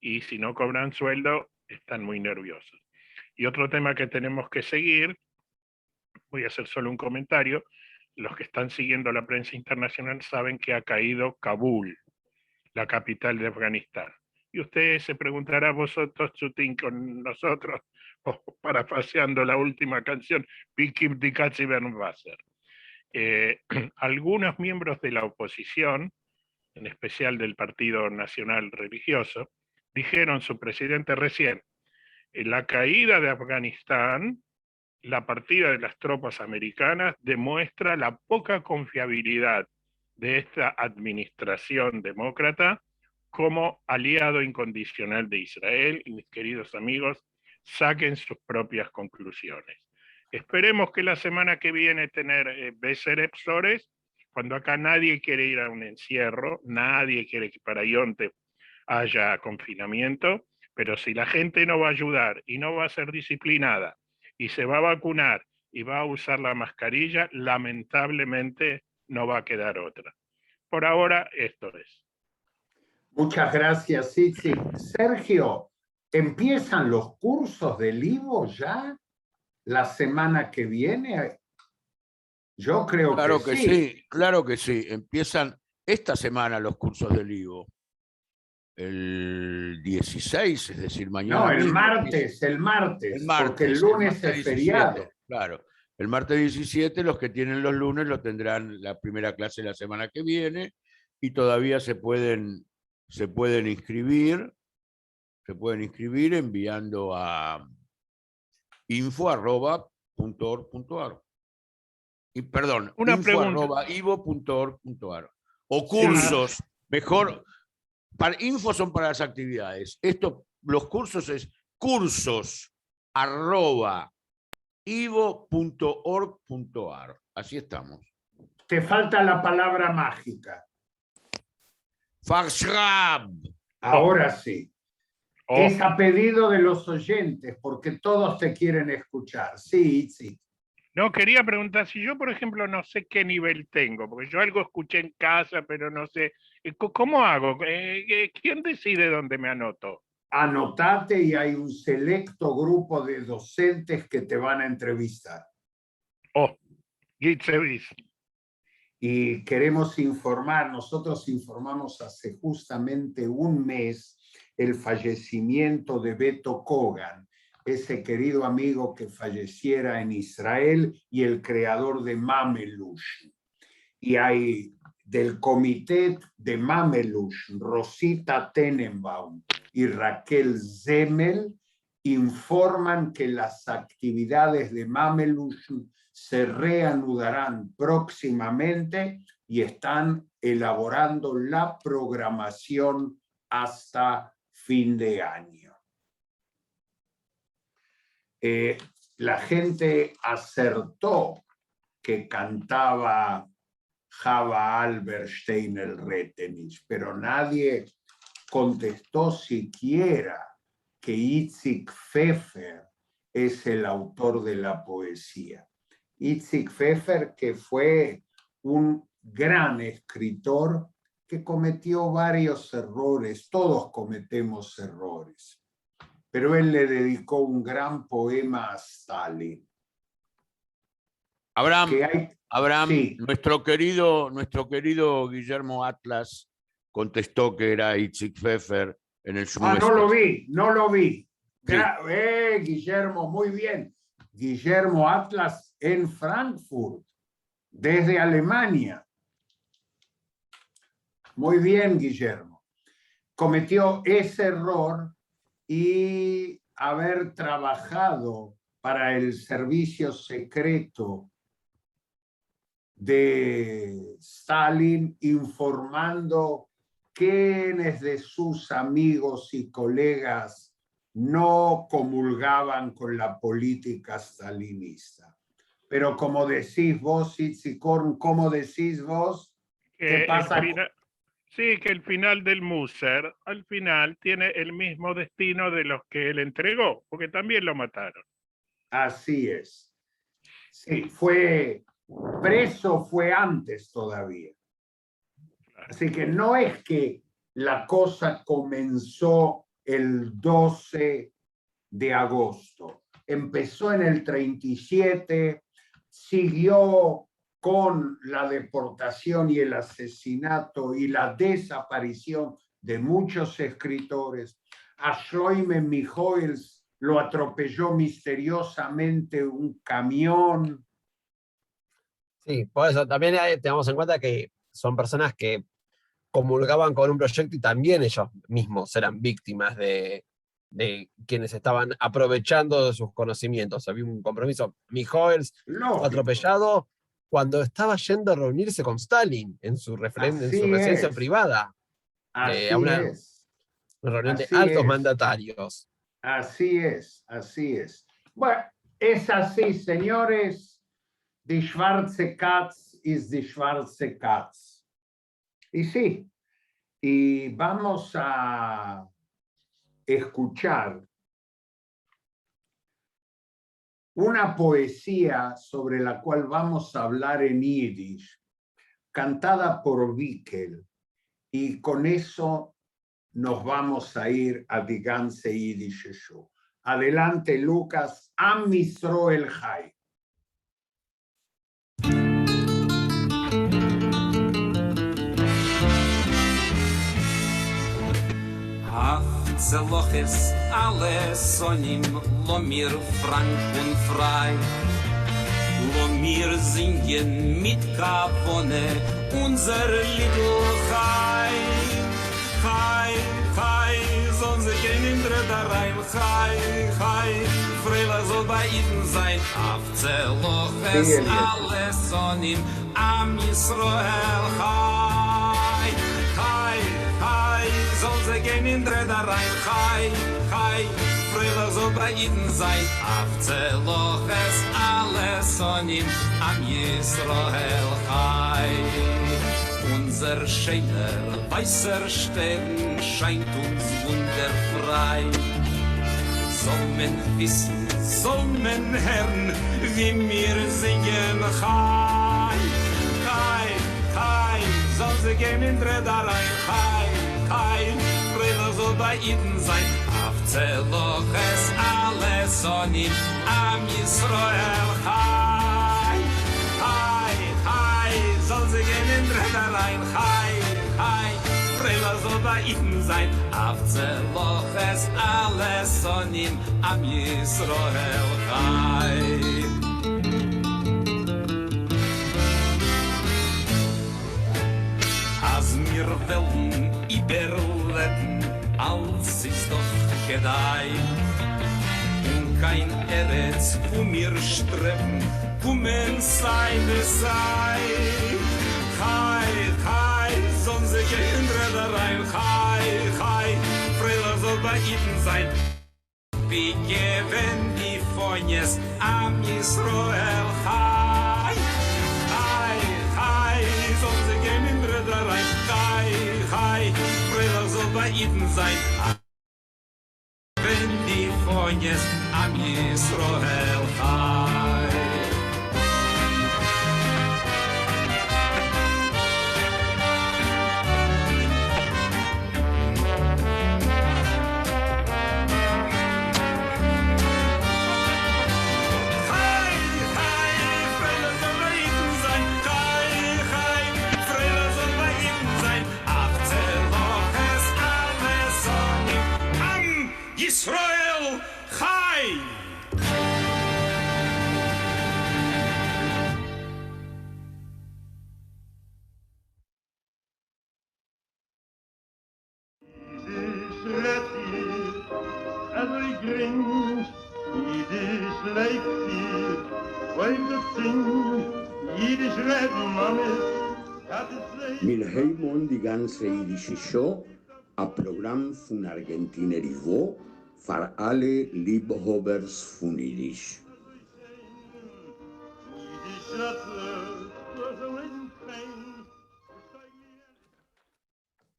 y si no cobran sueldo, están muy nerviosos. Y otro tema que tenemos que seguir, voy a hacer solo un comentario, los que están siguiendo la prensa internacional saben que ha caído Kabul, la capital de Afganistán. Y usted se preguntará, vosotros, Chutín, con nosotros, o parafaseando la última canción, Pikib Dikatsi Bernwasser. Algunos miembros de la oposición, en especial del Partido Nacional Religioso, dijeron su presidente recién, en la caída de Afganistán, la partida de las tropas americanas demuestra la poca confiabilidad de esta administración demócrata como aliado incondicional de Israel. Y mis queridos amigos, saquen sus propias conclusiones. Esperemos que la semana que viene tener Beser Epsores, cuando acá nadie quiere ir a un encierro, nadie quiere que para Yonte haya confinamiento, pero si la gente no va a ayudar y no va a ser disciplinada y se va a vacunar y va a usar la mascarilla, lamentablemente no va a quedar otra. Por ahora, esto es. Muchas gracias, Itzik. Sergio, ¿empiezan los cursos del IVO ya la semana que viene? Yo creo Claro que que sí. sí, claro que sí. Empiezan esta semana los cursos del IVO. El 16, es decir, mañana No, el mismo. martes, El martes, porque el lunes martes es feriado. 17, claro. El martes 17, los que tienen los lunes lo tendrán la primera clase la semana que viene y todavía se pueden inscribir enviando a info@org.ar. Y perdón, Una pregunta. info@ivo.org.ar. O Sí. cursos, mejor. Info son para las actividades. Los cursos es cursos@ivo.org.ar. Así estamos. Te falta la palabra mágica. Farshab. Ahora sí. Oh, Es a pedido de los oyentes, porque todos te quieren escuchar. Sí, sí. no, quería preguntar si yo, por ejemplo, no sé qué nivel tengo, porque yo algo escuché en casa, pero no sé. ¿Cómo hago? ¿Quién decide dónde me anoto? Anotate y hay un selecto grupo de docentes que te van a entrevistar. Oh, Gitzevis. Y queremos informar, nosotros informamos hace justamente un mes el fallecimiento de Beto Kogan, ese querido amigo que falleciera en Israel y el creador de Mamelush. Y hay del comité de Mamelush, Rosita Tenenbaum y Raquel Zemel, informan que las actividades de Mamelush se reanudarán próximamente y están elaborando la programación hasta fin de año. La gente acertó que cantaba Java Alberstein el Retenich, pero nadie contestó siquiera que Itzik Pfeffer es el autor de la poesía. Itzik Pfeffer, que fue un gran escritor que cometió varios errores, todos cometemos errores, pero él le dedicó un gran poema a Stalin. Abraham, Sí. nuestro querido Guillermo Atlas contestó que era Itzik Pfeffer en el no lo vi. Sí. Guillermo, muy bien. Guillermo Atlas en Frankfurt, desde Alemania. Muy bien, Guillermo. Cometió ese error y haber trabajado para el servicio secreto de Stalin, informando quiénes de sus amigos y colegas no comulgaban con la política stalinista. Pero como decís vos, Itzikorn, ¿cómo decís vos? ¿Qué pasa? Sí, que el final del Musser, al final, tiene el mismo destino de los que él entregó, porque también lo mataron. Así es. Sí, fue preso, fue antes todavía. Así que no es que la cosa comenzó el 12 de agosto. Empezó en el 37, siguió con la deportación y el asesinato y la desaparición de muchos escritores. A Shloime Mijoels lo atropelló misteriosamente un camión. Sí, por eso también tenemos en cuenta que son personas que comulgaban con un proyecto y también ellos mismos eran víctimas de quienes estaban aprovechando de sus conocimientos. Había un compromiso. Mijoels fue atropellado cuando estaba yendo a reunirse con Stalin en su residencia privada. Así una reunión de altos mandatarios. Así es, así es. Bueno, es así, señores. Die schwarze Katz ist die schwarze Katz. Y sí, y vamos a escuchar una poesía sobre la cual vamos a hablar en Yiddish, cantada por Bickel, y con eso nos vamos a ir a Die ganze Yiddische Show. Adelante, Lucas, Am Yisroel Chai. Zeloches alle Sonim, lo mir frank und frei. Lo mir singen mit Kavone, unser Little Chai. Chai, Chai, sollen sie gehen in der rein. Chai, Chai, Freila soll bei ihnen sein. Auf Zeloches alle Sonim, Am Yisroel Chai. Chai, Chai, sollen sie gehen in der rein. Chai, Chai, Freila soll bei ihnen sein. Auf Zeloches alle Sonim, Am Yisroel Chai. Unser schöner, weißer Stern scheint uns wunderfrei. Soll man wissen, soll man hören, wie wir singen. Chai, Chai, Chai, soll sie gehen in der rein. Chai, Chai, Freila soll bei ihnen sein. Auf Zeloches alle Sonim, Am Yisroel Chai. Chai, Chai, soll sie gehen in der rein. Chai, Chai, Freila soll bei ihnen sein. Auf Zeloches alle Sonim, Am Yisroel Chai. Als mir wollen überleben, als ist doch gedei. Und kein Eretz, wo mir streben, kommen seine sei. Chai, Chai, sollen sie gehen da rein. Chai, Chai, Freila soll bei ihnen sein. Wie geben die Fonies Am Yisroel Chai. Chai, Chai, sollen sie gehen da rein. Chai, Chai, Freila soll bei ihnen sein. Wenn die Fonies Am Yisroel Chai. Yisroel Chai! Milheimon die ganze Yiddische Show, a Programm von Argentinerivo, für alle Liebhabers von Yiddish.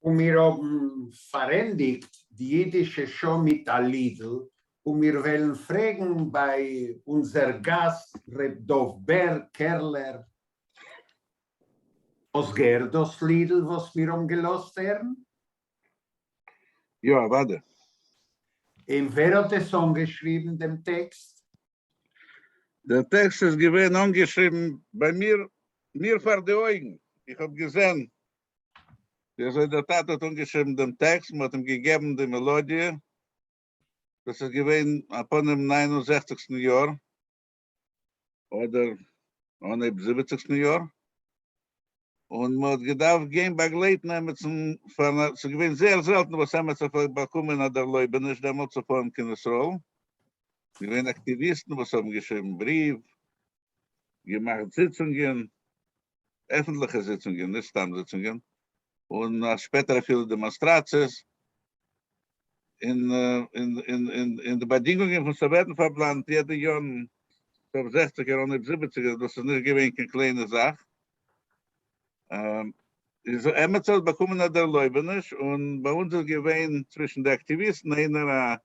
Und wir haben verendigt die jüdische Show mit a Lidl und wir wollen fragen bei unser Gast Reb Dovber Kerler aus Gerdos Lidl, was wir umgelost haben. Ja, warte. Und wer hat den Song geschrieben, den Text? Der Text ist gewesen angeschrieben bei mir vor die Augen. Ich habe gesehen, der Tat hat angeschrieben den Text, man hat ihm gegeben die Melodie. Das ist gewesen ab dem 69. Jahr oder an dem 70. Jahr. Und man hat gedacht, gehen begleiten mit zum so gewesen sehr selten, was haben wir zu bekommen an der Leubenisch, damals zu fahren Kinnesroll. Wir waren Aktivisten, was haben geschrieben, Brief, gemacht Sitzungen, öffentliche Sitzungen, nicht Stammsitzungen, und später viele Demonstrations. In den Bedingungen von Sowjetenverband, jede Jahr, auf 60er und 70er, das ist nicht gewesen, keine kleine Sache. Emerson bekommen hat der Leubenisch und bei uns ist gewesen zwischen den Aktivisten einer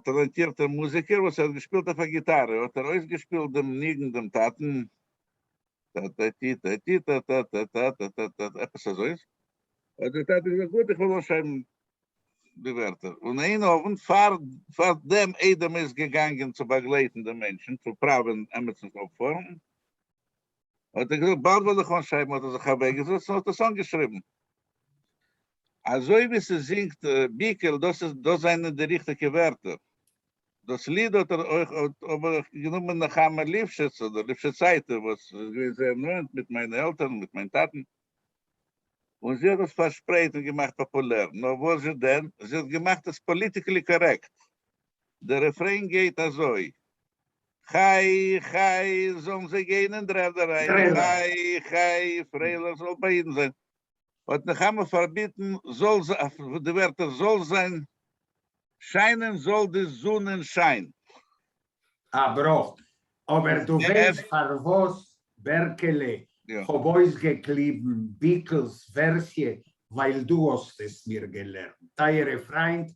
talentierter Musiker, was hat gespielt auf der Gitarre, hat ausgespielt dem liegenden Taten, etwas so ist. Und die Tat ist gut, ich will auch schreiben die Wörter. Und ein Abend vor dem Edem ist gegangen zu begleiten den Menschen, zu Praven Emersons Aufformen. Und ich gesagt, bald will ich auch schreiben, hat sich weggesetzt und hat das Song geschrieben. Also wie sie singt, Bickel, das sind die richtigen Wörter. Das Lied hat aber genommen nach Hammer Liebschitz oder Liebschitz-Seite, was ich sehr neu mit meinen Eltern, mit meinen Taten. Und sie hat das verspreit und gemacht populär. Nur wo sie denn? Sie hat gemacht das politically correct. Der Refrain geht also. Chai, chai, sollen sie gehen in Drederei. Chai, chai, Freiler soll bei ihnen sein. Und dann haben wir verbieten, die Wörter soll sein, scheinen soll die Sonnenschein. Aber du weißt, für was Berkele hab euch geklieben, Bickels Versie, weil du hast es mir gelernt. Deine Freund,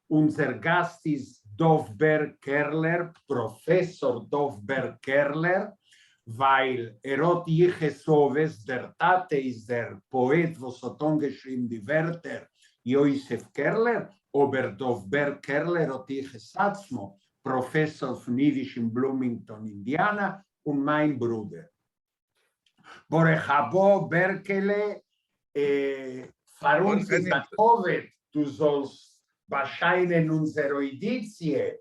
unser Gast ist Dovber Kerler, Professor Dovber Kerler, weil hat Jechesoves, der Tate ist der Poet, was hat angeschrieben die Wörter, Josef Kerler, aber Dovber Kerler hat Jechesatzmo, Professor von Yiddish in Bloomington, Indiana, und mein Bruder. Borechabo Berkele, für uns ist das Covid, du sollst wahrscheinlich unsere Editie,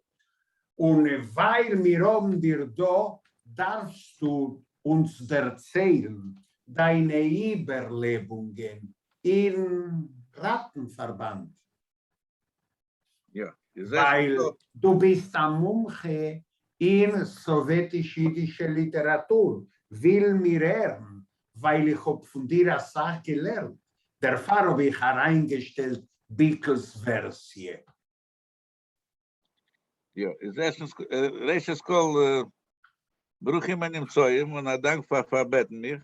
und weil wir haben dir da, darfst du uns erzählen, deine Überlebungen im Rattenverband. Ja, weil du bist ein Mumche in sowjetisch-jüdische Literatur. Will mir lernen, weil ich habe von dir eine Sache gelernt. Dafür habe ich hereingestellt Bickels Versie. Ja, ist erstens, rechts Kohl, Bruchim an dem Zoyim und Dank für verbeten mich.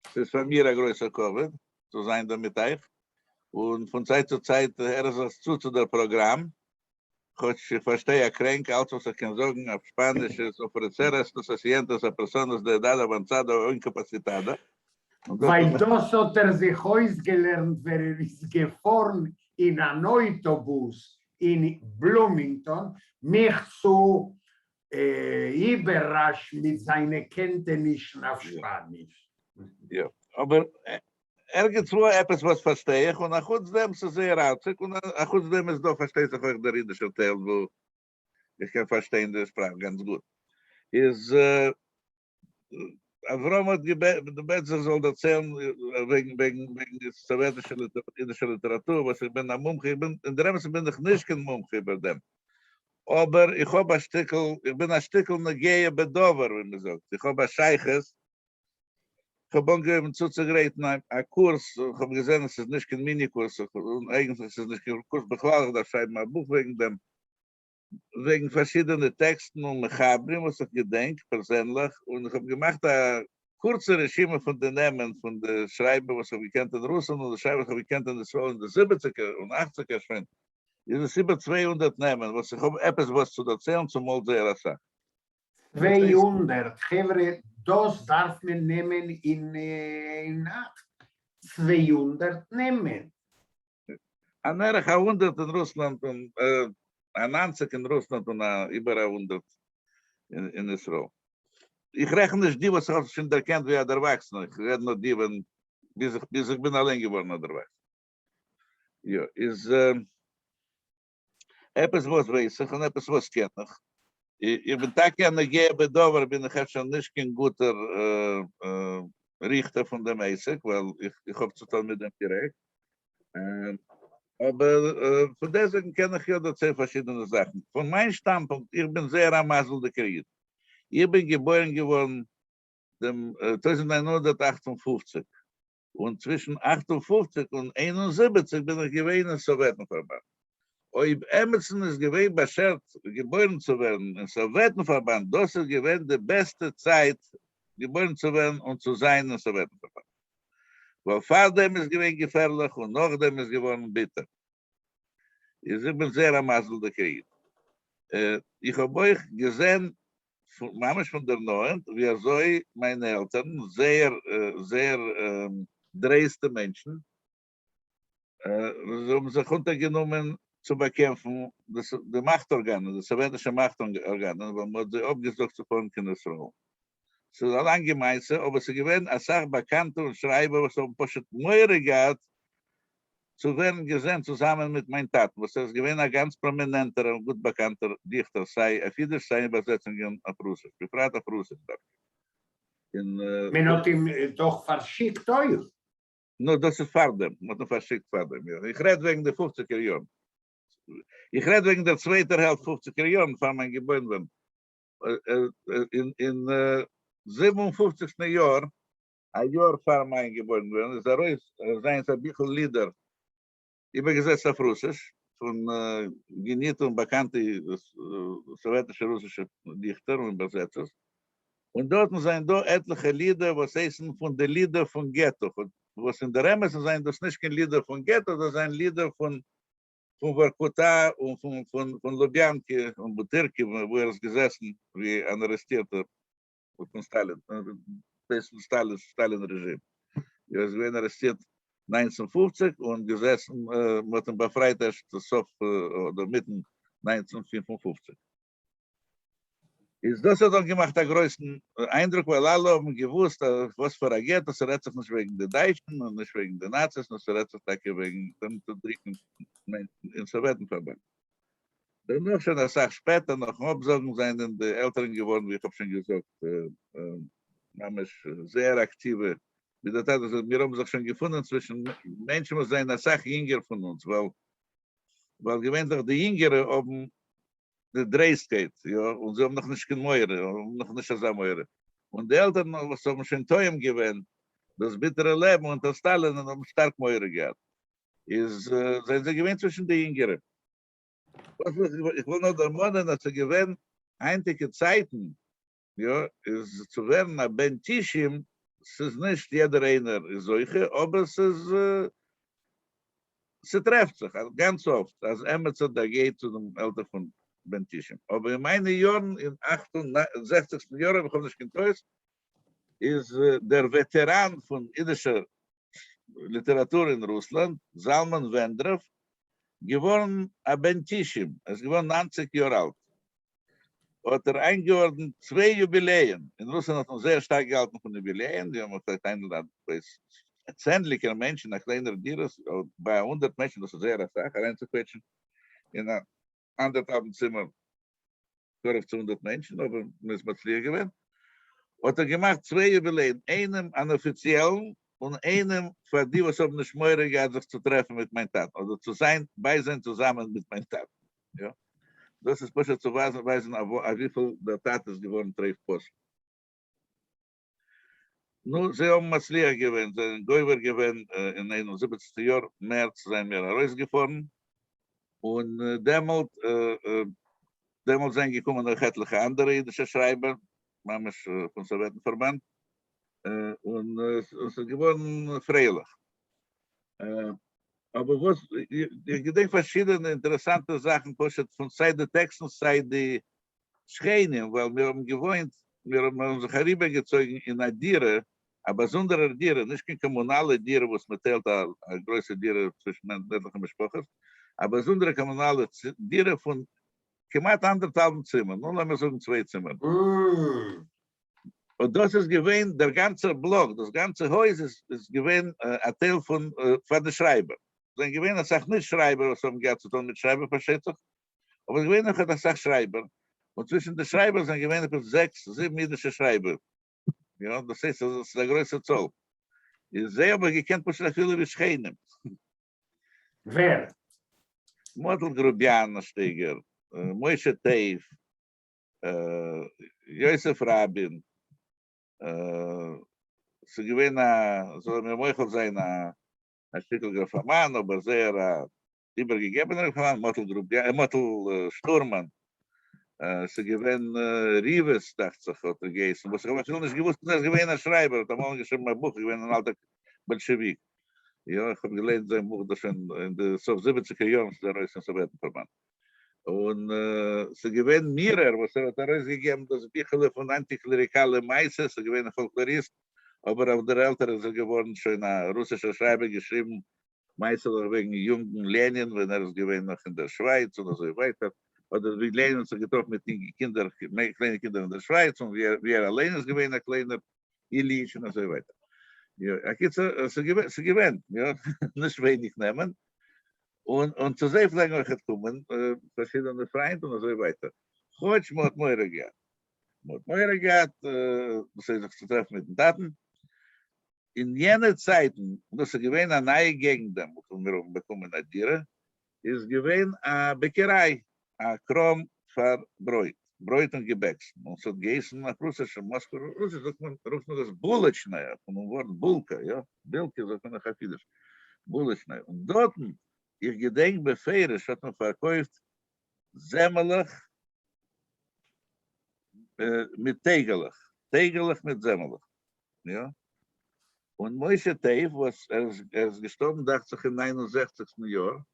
Es ist von mir ein größer Covid, zu sein damit euch. Und von Zeit zu Zeit, ist zu der Programm. Ich verstehe krank, alles was ich kann sagen, auf Spanisch, ofreceres, los asientos a personas de edad avanzada o incapacitada. Weil das hat sich ausgelernt, wer ist gefahren in einem Autobus in Bloomington, mich zu überrascht mit seinen Kenntnissen auf Spanisch. Ja, aber irgendwo etwas, was verstehe ich, und nach dem ist es sehr ratzig, und nach dem ist doch, verstehe ich auch der indische Teil, wo ich kann verstehen die Sprache ganz gut. Ist, Avrom hat gebeten, soll erzählen, wegen der sowjetischen Literatur, was ich bin am Mumche, in der Rems bin ich nicht kein Mumche über dem. Aber ich habe ich bin ein Stückel Negehe Bedover, wie man sagt. Ich habe ein Scheiches, habe angegeben zuzugreifen, ein Kurs, ich habe gesehen, es ist nicht kein Minikurs, und eigentlich ist es nicht kein Kurs, beklagen, da schreibt man ein Buch wegen verschiedenen Texten und Mechabrim, was ich gedenk, persönlich, und ich habe gemacht, ein kurze Regime von den Namen, von der Schreiber, was ich gekannt in Russland, und der Schreiber, was ich gekannt in der 70er und 80er schon. Es ist über 200 Namen, was ich habe etwas was zu erzählen, zum Mal sehr Sache. 200, Chevre, das darf man nehmen in Acht. 200 nehmen. An 100 in Russland und an 90 in Russland und über 100 in Israel. Ich rechne nicht die, was ich schon erkannt wie der Erwachsene. Ich rede nur die, bis ich bin allein geworden der Erwachsene. Ja, ist etwas was weiß ich und etwas was kennt ich. Ich bin tak an der Gebe Dover, bin ich schon nicht kein guter Richter von dem Eisig, weil ich habe zu tun mit dem direkt. Aber von deswegen kenne ich ja zwei verschiedene Sachen. Von meinem Standpunkt, ich bin sehr am Masel der Krieg. Ich bin geboren geworden dem 1958. Und zwischen 58 und 71 bin ich gewesen im Sowjetenverband. Ob Emerson ist gewesen, beschert, geboren zu werden im Sowjetenverband, das ist gewesen die beste Zeit, geboren zu werden und zu sein im Sowjetenverband. Weil vor dem ist gewesen gefährlich und nach dem ist geworden bitter. Ich bin sehr am Masel der Krieg. Ich habe euch gesehen, manchmal von der Neuen, wie so meine Eltern, sehr dreiste Menschen, haben sich untergenommen zu bekämpfen, die Machtorgane, die sowjetische Machtorgane, weil man sie abgesucht zu von Kindesraum. Es ist allein gemeinsam, aber sie gewähren als auch Bekannte und Schreiber, was haben Poschet Meure gehabt, zu werden gesehen zusammen mit meinen Taten, was es gewähren ein ganz prominenter und gut bekannter Dichter sei, auf jeder seine Übersetzungen auf Russisch, befragt auf Russisch. Man hat ihm doch verschickt euch. No, das ist Fardem, man hat verschickt Fardem. Ja. Ich rede wegen der 50er Jahren. Ich rede wegen der zweiten Hälfte 50er Jahren, von meinem Gebäude. In 57. Jahr, ein Jahr vor meinem Gebäude, ist ein bisschen Lieder übergesetzt auf Russisch, von genierte und bekannte sowjetische russische Dichter und Übersetzer. Und dort sind da etliche Lieder, was heißen von den Liedern von Ghetto. Was in der Remes sind das nicht kein Lieder von Ghetto, das sind Lieder von Vorkuta und von Lubjanki und Butyrki, wo ist gesessen, wie ein Arrestierter von Stalin, das Stalin-Regime. Er ist arrestiert 1950 und gesessen mit dem befreit erst oder mitten 1955. Das hat dann gemacht den größten Eindruck, weil alle haben gewusst, was für ein geht, das redet sich nicht wegen der Deutschen und nicht wegen der Nazis, das redet sich wegen dem dritten im Sowjetenverband. Dann noch schon eine Sache später, noch Absagen sind die Älteren geworden, wie ich habe schon gesagt, sehr aktive. Wie das hat, wir haben sich schon gefunden zwischen Menschen, die sind eine Sache jünger von uns, weil gewöhnlich die Jüngere haben die Dreiskeit, ja, und sie haben noch nicht Meure, noch nicht so Meure. Und die Eltern, was haben schon Teuem gewöhnt, das bittere Leben und das Stalin haben stark Meure gehabt. Sind sie gewöhnt zwischen die Jüngeren. Ich will nur ermahnen, dass sie gewöhnt, einige Zeiten, ja, ist zu werden, ein Ben Tishim, es ist nicht jeder einer solche, aber sie trefft sich ganz oft, als Emerson da geht zu dem Eltern von Ben Tishim. Aber in meinen Jahren, in 68. Jahren, ich habe nicht getäuscht, ist der Veteran von jüdischer Literatur in Russland, Zalman Vendrov, geworden a Ben Tishim. Er ist geworden 90 Jahre alt. Hat eingeordnet 2 Jubiläen. In Russland hat man sehr stark gehalten von Jubiläen. Die haben gesagt, ein zähnlicher Menschen, nach kleiner Dieres, bei 100 Menschen, das ist sehr stark, reinzuquetschen. In einem anderthalben Zimmer 1200 Menschen, aber müssen wir fliegen gewesen. Hat gemacht 2 Jubiläen. Einem an offiziellen und einem für die, was haben nicht mehr gehabt, sich zu treffen mit meinen Taten. Oder zu sein, bei sein zusammen mit meinen Taten. Ja? Das ist besser zu weisen, wie viel der Tat ist geworden, trifft Post. Nu, sie haben Matzliach gewinnt, sie haben Goiver gewinnt in 71. Jahr, März, sind wir herausgefahren. Und damals sind gekommen noch etliche andere jüdische Schreiber, namens von Sowjetenverband. Und es ist geworden freilich. Aber was, ich denke, verschiedene interessante Sachen, von Seite der Texten, Seite der Schreinen, weil wir haben gewohnt, wir haben uns herübergezogen in eine Diere, aber besondere Diere, nicht kein kommunale Diere, was man teilt, eine große Diere zwischen ländlichen Besprechern, aber besondere kommunale Diere von knapp 1,5 Zimmern, nur lassen wir sagen 2 Zimmern. Und das ist gewesen, der ganze Block, das ganze Haus ist gewesen, ein Teil von der Schreiber. Es sind gewesen, das sagt nicht Schreiber, was haben gehabt zu tun mit Schreiber, versteht sich? Aber es gewesen, das sagt Schreiber. Und zwischen den Schreibern sind gewesen 6, 7 jüdische Schreiber. Ja, das heißt, das ist der größte Zoll. Ich sehe aber gekannt, was viele wie Schreinen. Wer? Model Grubian Steger, Moshe Teif, Josef Rabin, sie gewinnen, soll mir Moichel sein, ein Stückel Grafaman, aber sehr übergegebener Grafaman, Model Sturman, sie gewinnen Rives, dachte ich, hat gegessen, was ich aber schon nicht gewusst, dass gewinnen ein Schreiber, da mal geschrieben ein Buch, gewinnen ein alter Bolschewik. Ja, ich habe gelesen, sein Buch, das schon in den 70er Jahren, der ist in Sowjetenverband. Und sie gewinnen Mierer, was hat rausgegeben, das Bücher von antiklerikale Meise, sie gewinnen Folklorist, aber auf der Ältere ist geworden schon ein russischer Schreiber geschrieben, Meise wegen jungen Lenin, wenn es gewinnt noch in der Schweiz und so weiter. Oder wie Lenin sich getroffen mit den Kindern, kleinen Kindern in der Schweiz und wie allein ist gewinnt, ein kleiner Ilyich und so weiter. Ja, sie gewinnt, ja, nicht wenig nehmen. Und zu sehr lange hat kommen, verschiedene Freunde und so weiter. Heute muss Moira gehen. Moira geht, das heißt, sich zu treffen mit den Daten. In jener Zeiten, das ist gewesen eine neue Gegend, wo wir bekommen eine Tiere, ist gewesen eine Bäckerei, ein Krom für Bräut. Bräut und Gebäcks. Und so gegessen nach Russisch, Moskau, Russisch, sagt man das Bulletschneier, von dem Wort Bulka, ja, Bilke, sagt man nach Hafidisch, Bulletschneier. Und dort, ich gedenk befehrisch, hat man verkauft Semmelach mit Tegelach. Tegelach mit Semmelach. Ja. Und Moshe Teif, was ist gestorben, dachte ich, im 69. Jahr.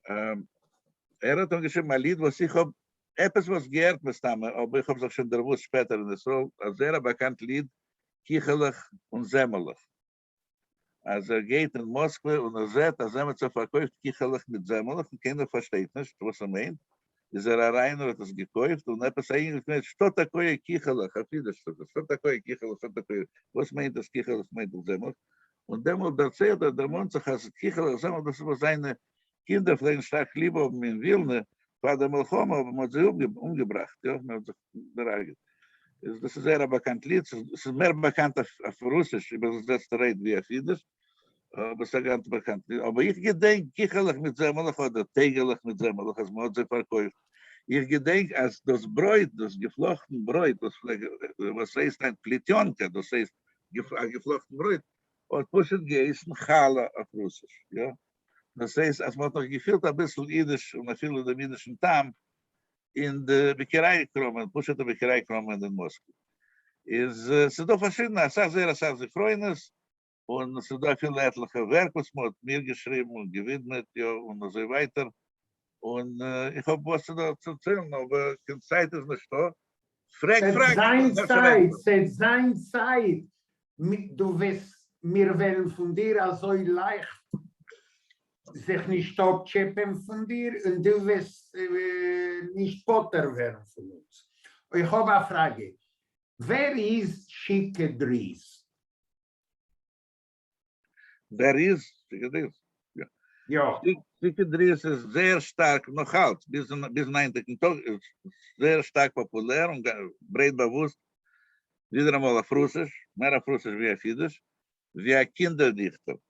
Hat dann geschrieben, ein Lied, was ich habe, etwas was gehört mit Stamme, aber ich habe es schon der Wurst später in der Sol, ein sehr bekannt Lied, Kichelach und Semmelach. Also geht in Moskau und sieht, als zu verkauft, Kichelach mit Semmelach, und keiner versteht nicht, was meint. Ist rein, hat es gekauft, und etwas eigentlich nicht, что такое Kichelach, что такое Kichelach, что такое, was meint das Kichelach, meint das Semmelach. Und demnach erzählt der Monzach, als Kichelach, Semmelach, das war seine Kinder vielleicht stark lieb haben in Wilne, war der Melchoma, aber man hat sie umgebracht, ja, man hat sich bereitet. Das ist sehr bekannt Lied, es ist mehr bekannt auf Russisch, über das letzte Reit wie auf Jiddisch, aber es ist ganz bekannt. Aber ich gedenke, Kichelach mit Semmelach oder Tegelach mit Semmelach, als man hat sie verkauft. Ich gedenke, als das Bräut, das geflochten Bräut, was heißt ein Plitionka, das heißt ein geflochten Bräut, und pushet gegessen Chala auf Russisch, ja. Das heißt, als man noch gefühlt ein bisschen Jiddisch und viel dem jüdischen Tam in der Bäckerei kommen, pushet der Bäckerei kommen in Moskau. Es sind doch verschiedene, es ist sehr Freundes und es sind da viele etliche Werke, was man mir geschrieben und gewidmet, ja, und so weiter. Und ich habe was da zu erzählen, aber die Zeit ist nicht da. Seit sein Zeit, du wirst, wir werden von dir so leicht sich nicht abcheppen von dir und du wirst nicht Potter werden von uns. Ich habe eine Frage. Wer ist Schicke Dries? Wer ist Schicke Dries? Ja. Ja. Schicke Dries ist sehr stark, noch halt, bis 90. Tag ist sehr stark populär und breit bewusst. Wieder einmal auf Russisch, mehr auf Russisch wie auf Jiddisch, wie ein Kinderdichter.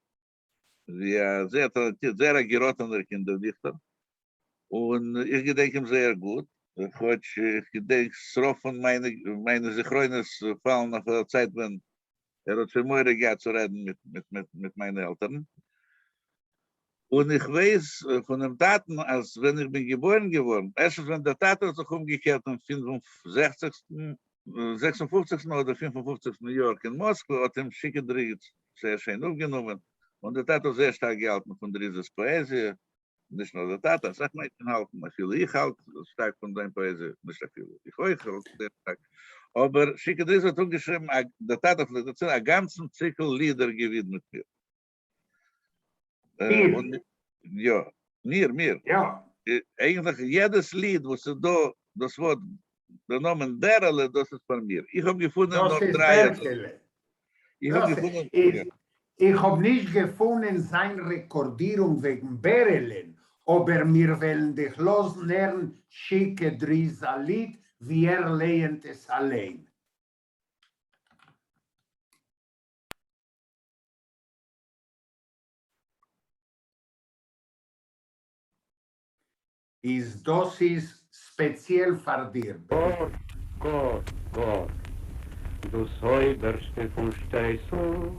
Wir sehr talentiert, sehr gerottener Kinderdichter. Und ich gedenke ihm sehr gut. Ich gedenke, so von meine Zichroines fallen nach der Zeit, wenn Hat schon mehr gehabt zu reden mit meinen Eltern. Und ich weiß von dem Taten, als wenn ich bin geboren geworden, erstens, wenn der Tat hat sich umgekehrt am 56. oder 55. New York in Moskau, hat ihm Schickendries sehr schön aufgenommen. Und der Tat hat sehr stark gehalten von Drieses Poesie. Nicht nur der Tat, das sagt man, ich halten, viele ich halt stark von deiner Poesie, nicht so viel. Ich euch halt sehr stark. Aber Schickendries hat umgeschrieben, der Tat hat einen ganzen Zyklus Lieder gewidmet mir. Und, ja, mir. Ja. Eigentlich jedes Lied, was da, das Wort, der Name Derle, das ist von mir. Ich habe gefunden Das noch ist 3. Berkele. Ich habe gefunden, Ich habe nicht gefunden seine Rekordierung wegen Berelen, aber wir wollen dich loslernen, schicke Drisa Lied, wie lehnt es allein. Das ist speziell für dir. Gott, du säuberste von Steisel,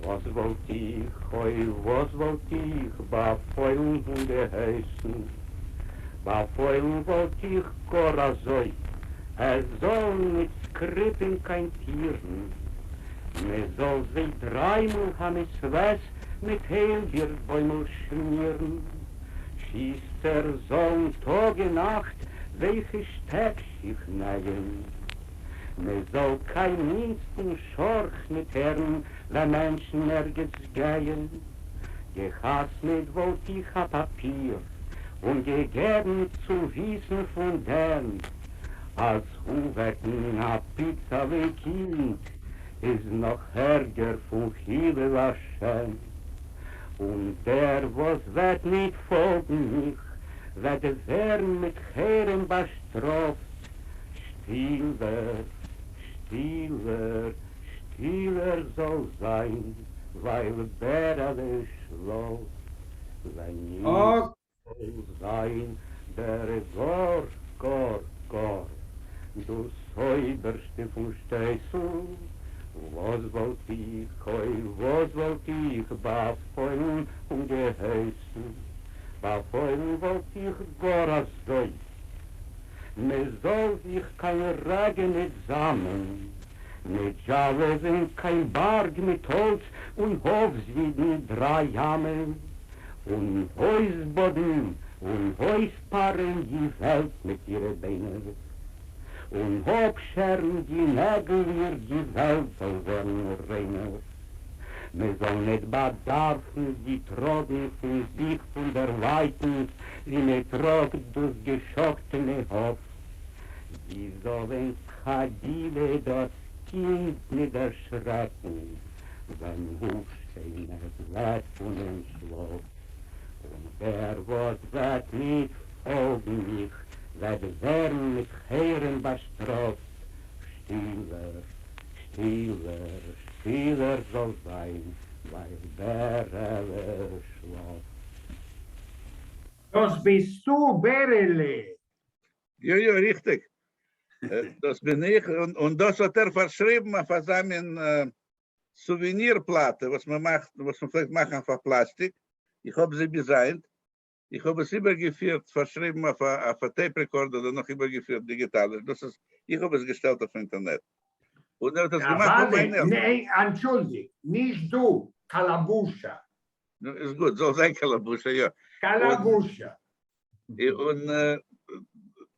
was wollt ich, was wollt ich, bei Feulen und geheißen, bei Feulen wollt ich Gorazoi, soll nicht skrippen kein Tieren, soll sich dreimal haben es was mit Heilbierbäumel schmieren, schießt Sohn Tag und Nacht, welche Steck sich nähen. Soll kein minsten Schorch mit Herren, der Menschen nirgends gehen. Gehasst mit wollt ich a Papier und gegeben zu wissen von dem, als Huwecken a Pizza wie Kind, ist noch ärger von Hiebe waschen. Und der, was wird nicht folgen mich, wird werden mit Herren bestraft. Stiller soll sein, weil der alles schloss. Wenn ich soll sein, der Gor, du säuberste von Steisel, was wollt ich, bei Feulen und geheißen, bei Feulen wollt ich Gorazoi. Me soll sich kein Regen nicht sammeln, mit Java sind kein Berg mit Holz und Hofswieden 3 Jammeln, und Häusboden und Häuspaaren die Welt mit ihren Beinen, und Hobscheren die Nägel ihr die Welt soll werden reiner. Me soll nicht bedarfen die Trogen von sich von der Weiten, wie me trog durch geschockene Hof. Die sollen Chadile das Kind nicht erschrecken, wenn Hufsteine wird von dem Schloss. Und der, was wird nicht folgen mich, wird werden mit Herren bestraft. Stiller soll sein, weil der schloss. Das bist du, Berele. Ja, richtig. Das bin ich. Und das hat verschrieben auf seiner Souvenirplatte, was man vielleicht machen auf Plastik. Ich habe sie designt. Ich habe es übergeführt, verschrieben auf ein Tape-Recorder oder noch übergeführt, digital. Ich habe es gestellt auf Internet. Und er hat das gemacht. Nein, entschuldige, nicht du, Kalabusha. Ist gut, soll sein Kalabusha, ja. Kalabusha. Und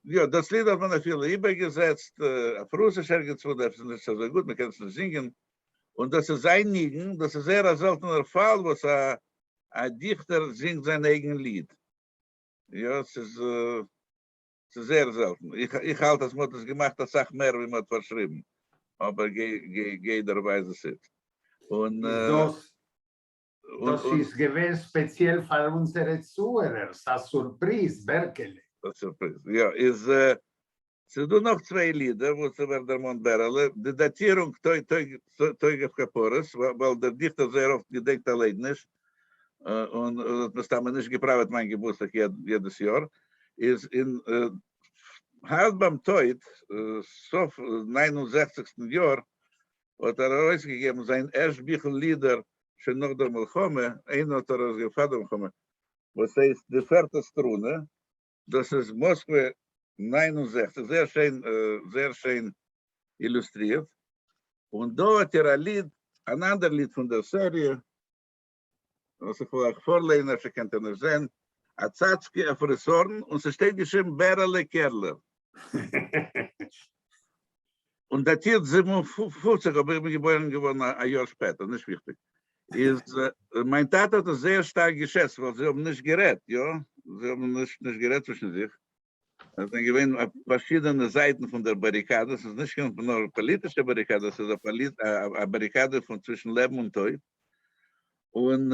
ja, das Lied hat man viel übergesetzt, auf Russisch ergens, das ist nicht so gut, man kann es nicht singen. Und das ist einigen, das ist sehr ein seltener Fall, was ein Dichter singt sein eigenes Lied. Ja, es ist sehr selten. Ich halte, dass man das gemacht hat, sagt mehr, wie man verschrieben. Aber jeder weiß es nicht. Und das ist gewesen speziell für unsere Zuhörer, das Surprise, Berkele. Das Surprise, ja. Es sind noch 2 Lieder, wo sie werden der Mondberle. Die Datierung Teug auf Kaporis, weil der Dichter sehr oft gedenkt allein nicht. Und das haben wir nicht gebraucht, mein Geburtstag jedes Jahr. Ist in halb beim Teut, so 69. Jahr, hat herausgegeben, sein Erstbücher-Lieder, schon noch der Milchome, hat herausgegeben, was heißt die vierte Strune, das ist Moskwa 69, sehr schön illustriert. Und da hat ein Lied, ein anderes Lied von der Serie, was ich vielleicht vorlehne, ich kann nicht sehen, Atzatski auf Ressorten, und es steht geschrieben, Berle Kerler. Und datiert 57, aber ich bin geboren geworden ein Jahr später, nicht wichtig. Mein Tat hat es sehr stark geschätzt, weil sie haben nicht gerät, ja? Sie haben nicht gerät zwischen sich. Es sind gewesen verschiedene Seiten von der Barrikade, es ist nicht nur eine politische Barrikade, es ist eine Barrikade von zwischen Leben und Tod. Und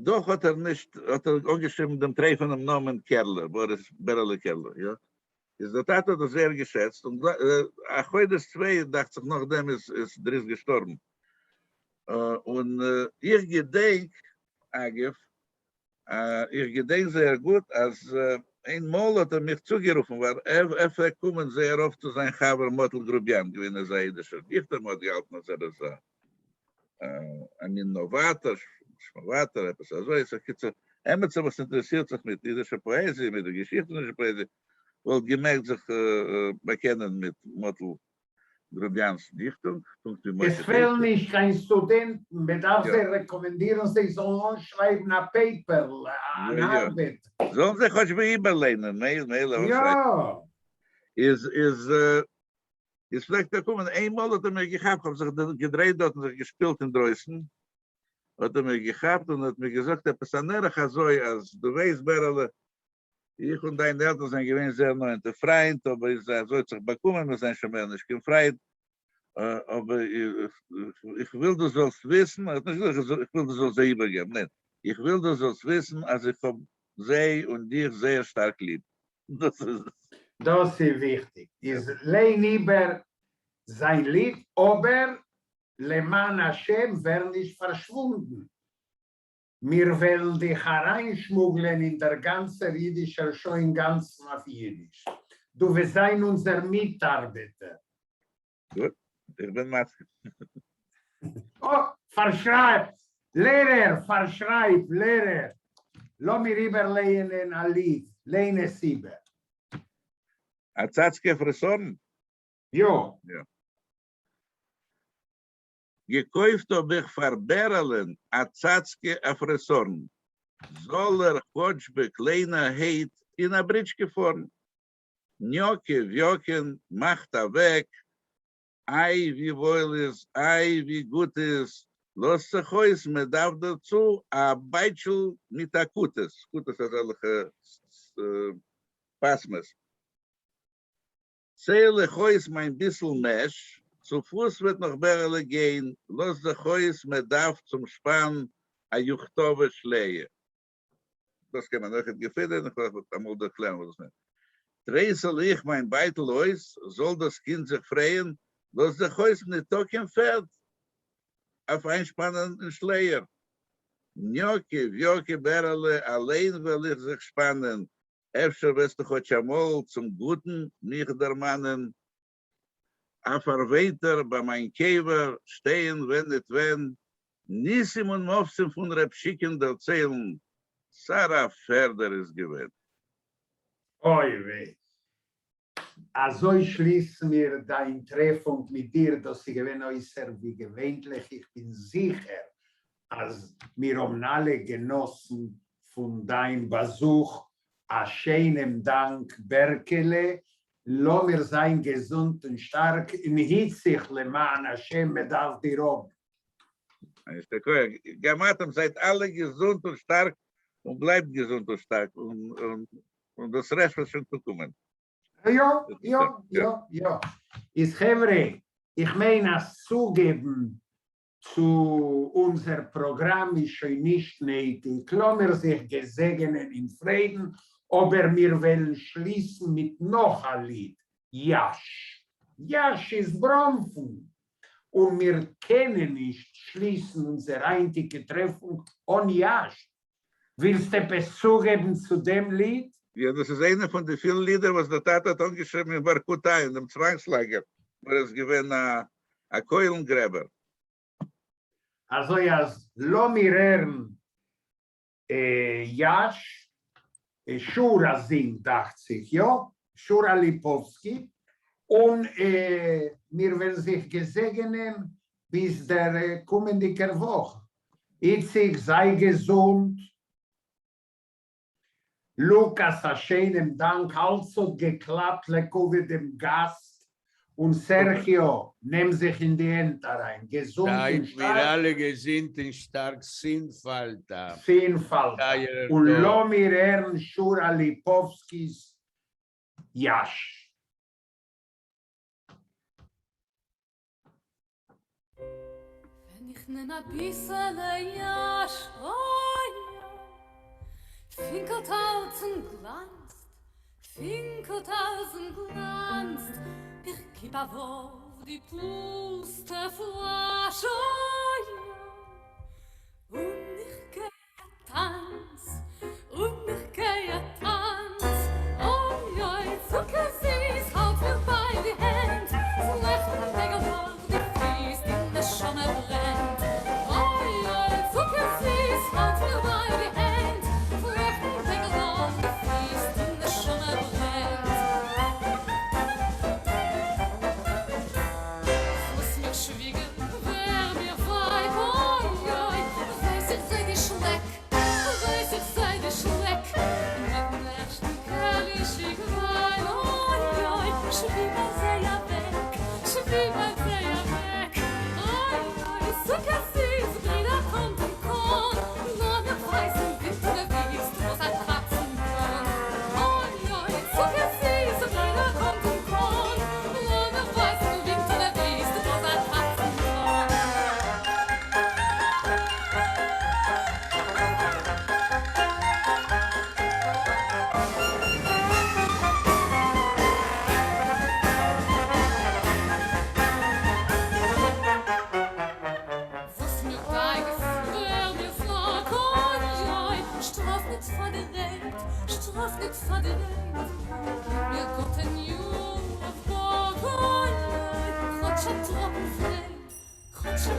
doch hat er angeschrieben dem Treffen am Namen Kerler, Boris Berle Kerler, ja? Der Tat hat es sehr geschätzt. Und heute ist 2, dachte ich, nachdem ist Dries gestorben. Und ich gedenk, Agif, ich gedenk sehr gut, als einmal hat mich zugerufen, weil kommen sehr oft zu sein Chaber Motel Grubian, gewinne Saidischer Dichter, hat gehalten, als das ein Innovator, Schmavator, etwas so. Ich sage, was interessiert sich mit jüdischer Poesie, mit der geschichtlichen Poesie, wollte gemerkt sich bekennen mit Motel Grubians Dichtung. Es fehlt nicht kein Studenten, bedarf sie rekommendieren, sie sollen schreiben ein Paper, eine Arbeit. Sollen sie euch bei überlehnen, Mail. Ja. Ist vielleicht da kommen, einmal hat mir gehabt, haben sich gedreht dort und gespielt in Dreußen, hat mir gehabt und hat mir gesagt, der Passanera Chazoi, als du weißt, Berle, ich und dein Eltern sind gewesen sehr neunte Freund, aber ich soll sich bekommen, wir sind schon mehr nicht kein Freund. Aber ich will, du sollst wissen, ich will, du sollst sie übergeben, nein. Ich will, du sollst wissen, als ich habe sie und dich sehr stark lieb. Das ist wichtig. Ist lieber sein Lied, aber Leman Hashem wäre nicht verschwunden. Wir wollen dich hereinschmuggeln in der ganzen Jüdischer, schon in ganz auf Jüdisch. Du wirst sein unser Mitarbeiter. Gut, ich bin Matke. Oh, verschreib! Lehrer. Lass mir überlehnen ein Lied. Lehne es über. Atzatski Fresson? Jo. Ja. Gekauft habe ich verberlen Atzatski Fresson. Soll Hodge bekleiner heit in a Britschke Form. Njoke, Wjoken, macht weg. Ei, wie wohl ist, ei, wie gut ist. Los sich heus, man darf dazu a Beitschel mit a Kutes. Kutes ist alle Pasmes. Zähle heus mein bissel Mesch, zu Fuß wird noch Berle gehen, los sich heus, man darf zum Spann a Juchtove Schleie. Das kann man noch nicht gefällt, ich will einmal erklären, was das nicht. Dreisel ich mein Beitel heus, soll das Kind sich freien, los sich heus nicht auch im Feld. Auf einspannenden Schleier. Njoke, Wjoke, Berle, allein will ich sich spannen. Efter wirst du heute einmal zum Guten, nicht der Mannen. Auf der Weiter bei mein Käfer stehen, wenn nicht wenn. Nissim und Mofsim von Rebschicken erzählen. Sarah Ferder ist gewählt. Oi weh. Also schließen wir deine Treffung mit dir, dass sie gewinn äußer wie gewöhnlich. Ich bin sicher, als wir alle genossen von deinem Besuch, a schönem Dank, Berkele, lass mir sein gesund und stark, in Hitzig, Leman Hashem, medal dir ob. Gamatem, seid alle gesund und stark und bleibt gesund und stark und das Rest wird schon zukommen. Ja. Ist Hevre, ich meine, es zugeben zu unser Programm ist schon nicht nötig. Lassen sich gesegnen in Frieden, aber wir wollen schließen mit noch ein Lied. Jasch. Jasch ist Bromfen. Und wir können nicht schließen unsere einzige Treffung ohne Jasch. Willst du etwas zugeben zu dem Lied? Ja, das ist einer von den vielen Liedern, was der Tat hat angeschrieben in Barkuta, in dem Zwangslager, wo es gewesen ein a Keulengräber. Also as lo mirern Jasch, Shura singt 80, ja? Shura Lipowski. Und wir werden sich gesegnen bis der kommende Woche. Itzig, sei gesund. Lukas, a schönen Dank, also geklappt, Covid dem Gast. Und Sergio, nimm sich in die Hände rein. Gesund und Seid mir alle gesinnt und stark Sinnfalter. Sinnfalter. Und lo mirern Shura Lipowskis Jasch. Wenn ich nen a bissele Jasch, oh ja, finkelt als ein Glanz, finkelt als ein Glanz, ich gib auf die Puste Flasche, oh ja, und ich geh a Tanz, und ich geh a Tanz, oh ja, Zucker süß, halt mir bei die Hand, so lächeln Tegel auf die Fies, in der Sonne brennt, oh ja, Zucker süß, halt mir bei die Hand, so lächeln Tegel auf die Fies, in der Sonne brennt. Muss mir schwiegen, wer mir weib, oh ja, weiß ich sei die Schleck, weiß ich sei die Schleck, mit dem ersten Kellisch Wein, oh ja, schwieber sei ja weg, schwieber sei ja weg, oh ja, Zucker süß, Brüder kommt und kommt, nur mit weißem Winter wiegst, was ein Kratzen kann, oh ja, Zucker süß, Brüder kommt und kommt, nur mit weißem Winter wiegst, was ein Kratzen kann. Was mir beigeführt, wer mir fragt, oh ja, straf nicht von der Welt, straf nicht von der Welt. Mir Gott ein Jung auf Bord, oh ja, Krotscher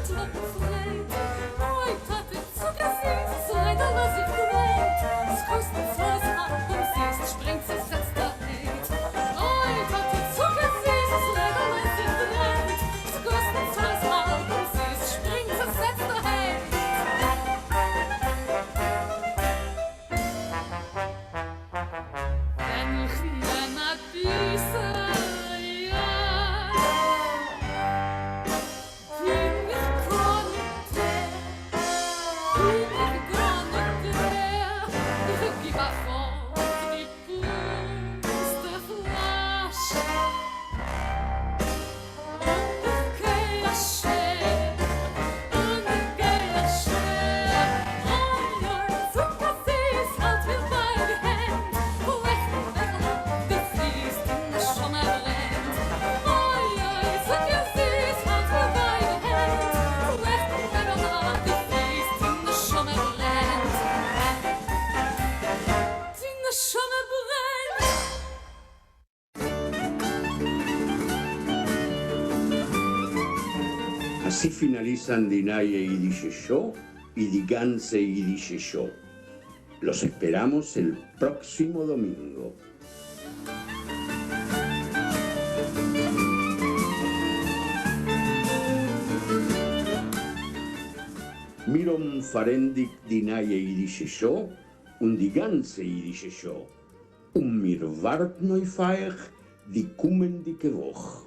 Trocken freit, oi, Tate, Zucker süß, so leider was ich gewollt. Das größte Zeus ab und siehst, springt sich setzt da nicht. Oi, Tate, Zucker süß, so leider was ich gewollt. Das größte Zeus ab und siehst, springt sich setzt da nicht. Wenn ich nen a Büße, ja, bin ich konnte, ich gib auf die Puste Flasche. Und ich geh a schön, und ich geh a schön. Oh ja, Zucker süß, halt mir bei die Hand, wo ich die fließt in der Sonne brennt. Oh ja, Zucker süß, halt mir bei die Hand, wo ich die fließt in der Sonne brennt. In der Sonne brennt. Así finalizan Dinaye Yiddish Show y Die ganze Yiddish Show. Los esperamos el próximo domingo. Mirom Farendik Dinaye Yiddish Show und Die ganze Yiddish Show. Und mir wart neu feich die kommende Woche.